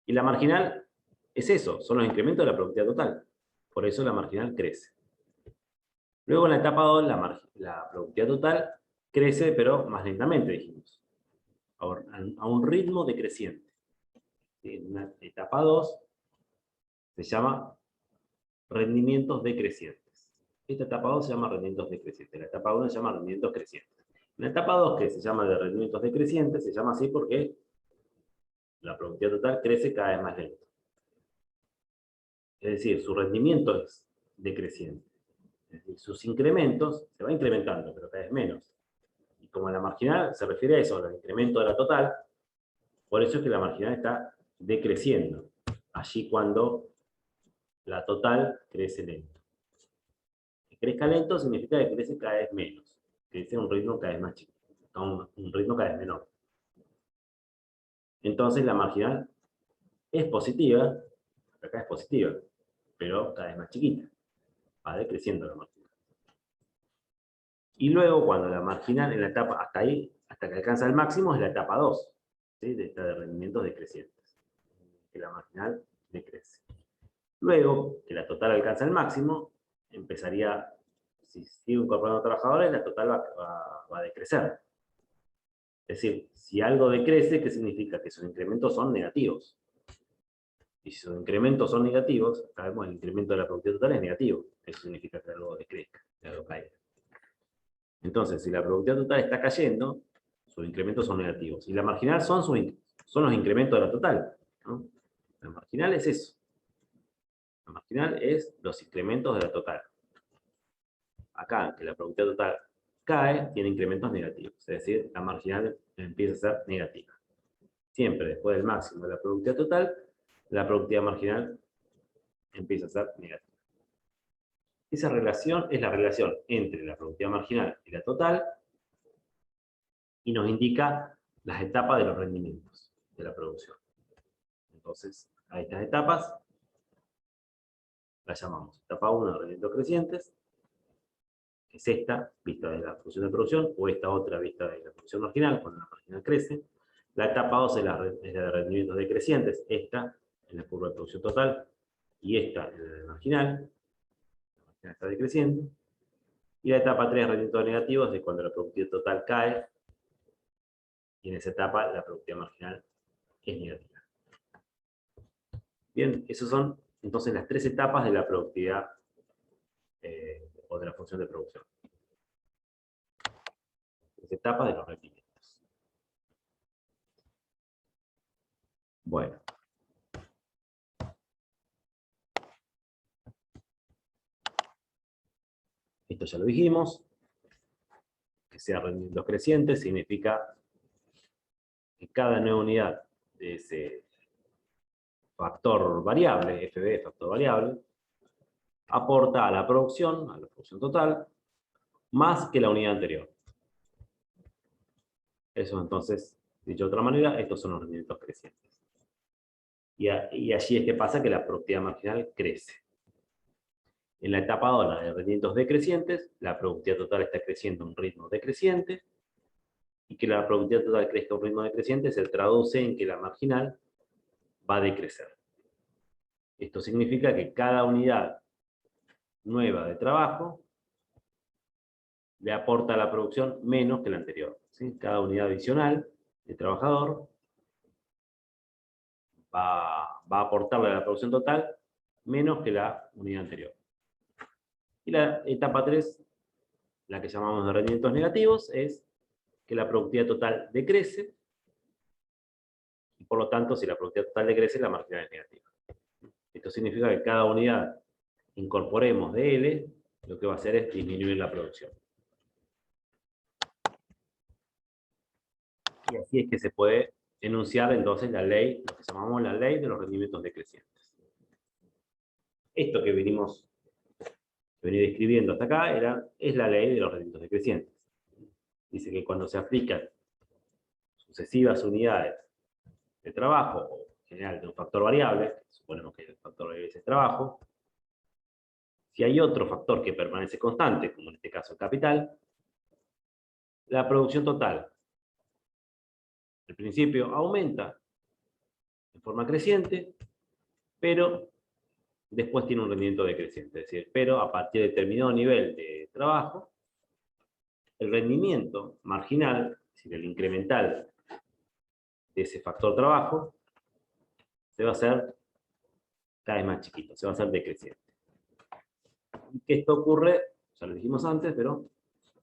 Y la marginal es eso, son los incrementos de la productividad total. Por eso la marginal crece. Luego en la etapa 2, la productividad total crece, pero más lentamente, dijimos, a un ritmo decreciente. En la etapa 2 se llama rendimientos decrecientes. Esta etapa 2 se llama rendimientos decrecientes. La etapa 1 se llama rendimientos crecientes. En la etapa 2, que se llama de rendimientos decrecientes, se llama así porque la productividad total crece cada vez más lento. Es decir, su rendimiento es decreciente. Es decir, sus incrementos se van incrementando, pero cada vez menos. Y como la marginal se refiere a eso, al incremento de la total, por eso es que la marginal está decreciendo. Allí cuando la total crece lento. Que crezca lento significa que crece cada vez menos. Crece a un ritmo cada vez más chico. A un ritmo cada vez menor. Entonces la marginal es positiva, acá es positiva, pero cada vez más chiquita. Va decreciendo la marginal. Y luego, cuando la marginal en la etapa, hasta ahí, hasta que alcanza el máximo, es la etapa 2, ¿sí? De rendimientos decrecientes, que la marginal decrece. Luego, que la total alcanza el máximo, empezaría, si sigo incorporando trabajadores, la total va a decrecer. Es decir, si algo decrece, ¿qué significa? Que sus incrementos son negativos. Y si sus incrementos son negativos, sabemos que el incremento de la productividad total es negativo. Eso significa que algo decrezca, que algo caiga. Entonces, si la productividad total está cayendo, sus incrementos son negativos. Y la marginal son los incrementos de la total, ¿no? La marginal es eso. La marginal es los incrementos de la total. Acá, que la productividad total cae, tiene incrementos negativos. Es decir, la marginal empieza a ser negativa. Siempre después del máximo de la productividad total, la productividad marginal empieza a ser negativa. Esa relación es la relación entre la productividad marginal y la total, y nos indica las etapas de los rendimientos de la producción. Entonces, a estas etapas las llamamos etapa 1 de rendimientos crecientes, que es esta, vista de la función de producción, o esta otra, vista de la función marginal, cuando la marginal crece. La etapa 2 es la de rendimientos decrecientes, esta en la curva de producción total, y esta en la de marginal. La marginal está decreciendo. Y la etapa 3 de rendimientos negativos es cuando la productividad total cae, y en esa etapa la productividad marginal es negativa. Bien, esas son entonces las 3 etapas de la productividad o de la función de producción. 3 etapas de los rendimientos. Bueno. Esto ya lo dijimos. Que sea rendimientos crecientes significa que cada nueva unidad de ese factor variable, FB, factor variable, aporta a la producción total, más que la unidad anterior. Eso entonces, dicho de otra manera, estos son los rendimientos crecientes. Y allí es que pasa que la productividad marginal crece. En la etapa 2, la de rendimientos decrecientes, la productividad total está creciendo a un ritmo decreciente, y que la productividad total crezca a un ritmo decreciente se traduce en que la marginal va a decrecer. Esto significa que cada unidad nueva de trabajo le aporta a la producción menos que la anterior, ¿sí? Cada unidad adicional de trabajador va a aportarle a la producción total menos que la unidad anterior. Y la etapa 3, la que llamamos de rendimientos negativos, es que la productividad total decrece, y por lo tanto, si la productividad total decrece, la marginal es negativa. Esto significa que cada unidad incorporemos de L, lo que va a hacer es disminuir la producción. Y así es que se puede enunciar entonces la ley, lo que llamamos la ley de los rendimientos decrecientes. Esto que venimos describiendo hasta acá es la ley de los rendimientos decrecientes. Dice que cuando se aplican sucesivas unidades de trabajo, o en general de un factor variable, suponemos que el factor variable es el trabajo, si hay otro factor que permanece constante, como en este caso el capital, la producción total, al principio aumenta en forma creciente, pero después tiene un rendimiento decreciente. Es decir, pero a partir de determinado nivel de trabajo, el rendimiento marginal, es decir, el incremental de ese factor trabajo, se va a hacer cada vez más chiquito, se va a hacer decreciente. Y que esto ocurre, ya lo dijimos antes, pero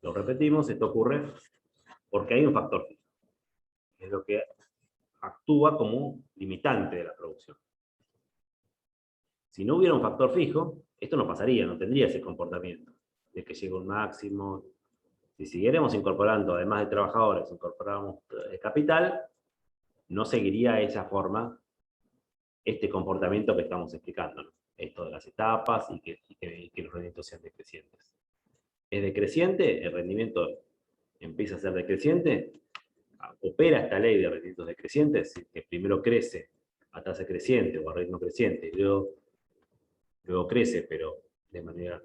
lo repetimos, esto ocurre porque hay un factor fijo. Es lo que actúa como limitante de la producción. Si no hubiera un factor fijo, esto no pasaría, no tendría ese comportamiento de que llegue un máximo. Si siguiéramos incorporando, además de trabajadores, incorporamos capital, no seguiría esa forma, este comportamiento que estamos explicando, ¿no? Esto de las etapas y que los rendimientos sean decrecientes. ¿Es decreciente? El rendimiento empieza a ser decreciente. Opera esta ley de rendimientos decrecientes, que primero crece a tasa creciente o a ritmo creciente, y luego crece, pero de manera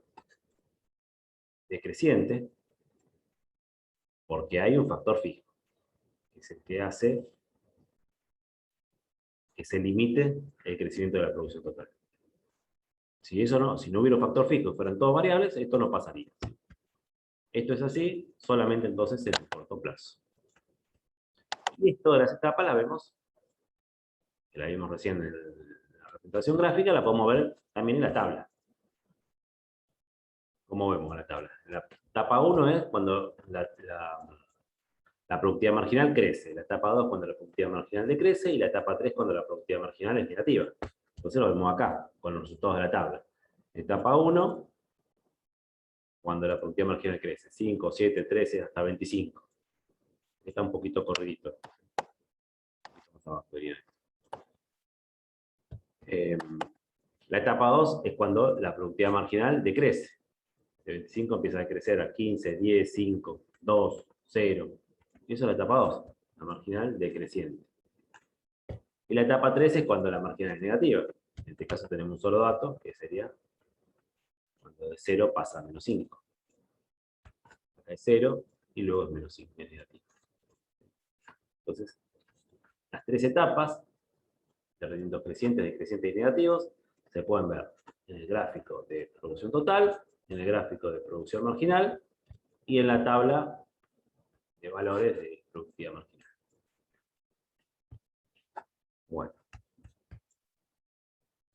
decreciente. Porque hay un factor fijo, que es el que hace que se limite el crecimiento de la producción total. Si no hubiera un factor fijo, fueran todos variables, esto no pasaría. Esto es así, solamente entonces en el corto plazo. Y esto de las etapas la vemos, que la vimos recién en la representación gráfica, la podemos ver también en la tabla. ¿Cómo vemos en la tabla? La etapa 1 es cuando la productividad marginal crece, la etapa 2 cuando la productividad marginal decrece, y la etapa 3 cuando la productividad marginal es negativa. Entonces lo vemos acá, con los resultados de la tabla. Etapa 1, cuando la productividad marginal crece, 5, 7, 13, hasta 25. Está un poquito corridito. La etapa 2 es cuando la productividad marginal decrece. De 25 empieza a crecer a 15, 10, 5, 2, 0. Y eso es la etapa 2, la marginal decreciente. Y la etapa 3 es cuando la marginal es negativa. En este caso tenemos un solo dato, que sería cuando de 0 pasa a menos 5. Acá es 0 y luego es menos 5, es negativo. Entonces, las tres etapas de rendimientos crecientes, decrecientes y negativos se pueden ver en el gráfico de producción total, en el gráfico de producción marginal y en la tabla de valores de productividad marginal. Bueno.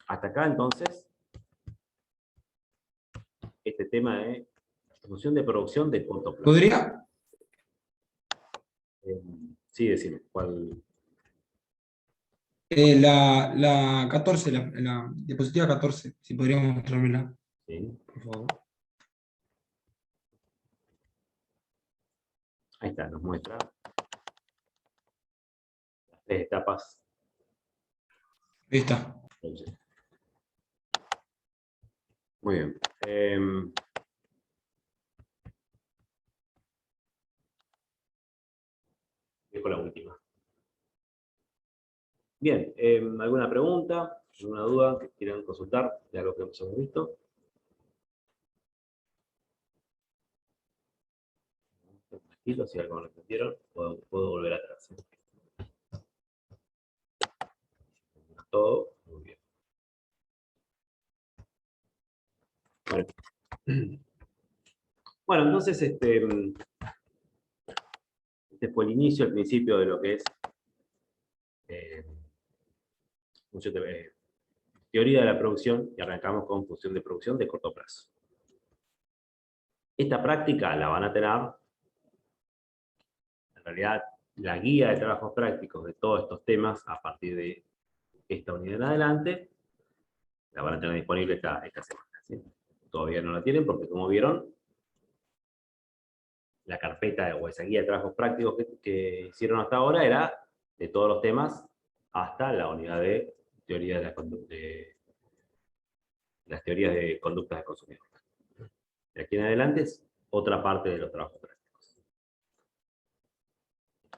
Hasta acá entonces, este tema de función de producción de corto plazo. ¿Podría? Sí, decime, ¿cuál? La 14, la diapositiva 14, si podríamos mostrármela, Sí. por favor. Ahí está, nos muestra las tres etapas. Ahí está. Muy bien. Dejo la última. Bien, ¿alguna pregunta? ¿Alguna duda que quieran consultar de algo que hemos visto? Tranquilo, si algo no lo entendieron, puedo volver atrás. Todo, muy bien. Bueno, entonces este fue el inicio, el principio de lo que es teoría de la producción, y arrancamos con función de producción de corto plazo. Esta práctica la van a tener, en realidad, la guía de trabajos prácticos de todos estos temas a partir de esta unidad en adelante, la van a tener disponible esta semana. ¿Sí? Todavía no la tienen porque, como vieron, la carpeta o esa guía de trabajos prácticos que hicieron hasta ahora era de todos los temas hasta la unidad de teoría de las teorías de conductas de consumidor. De aquí en adelante es otra parte de los trabajos prácticos.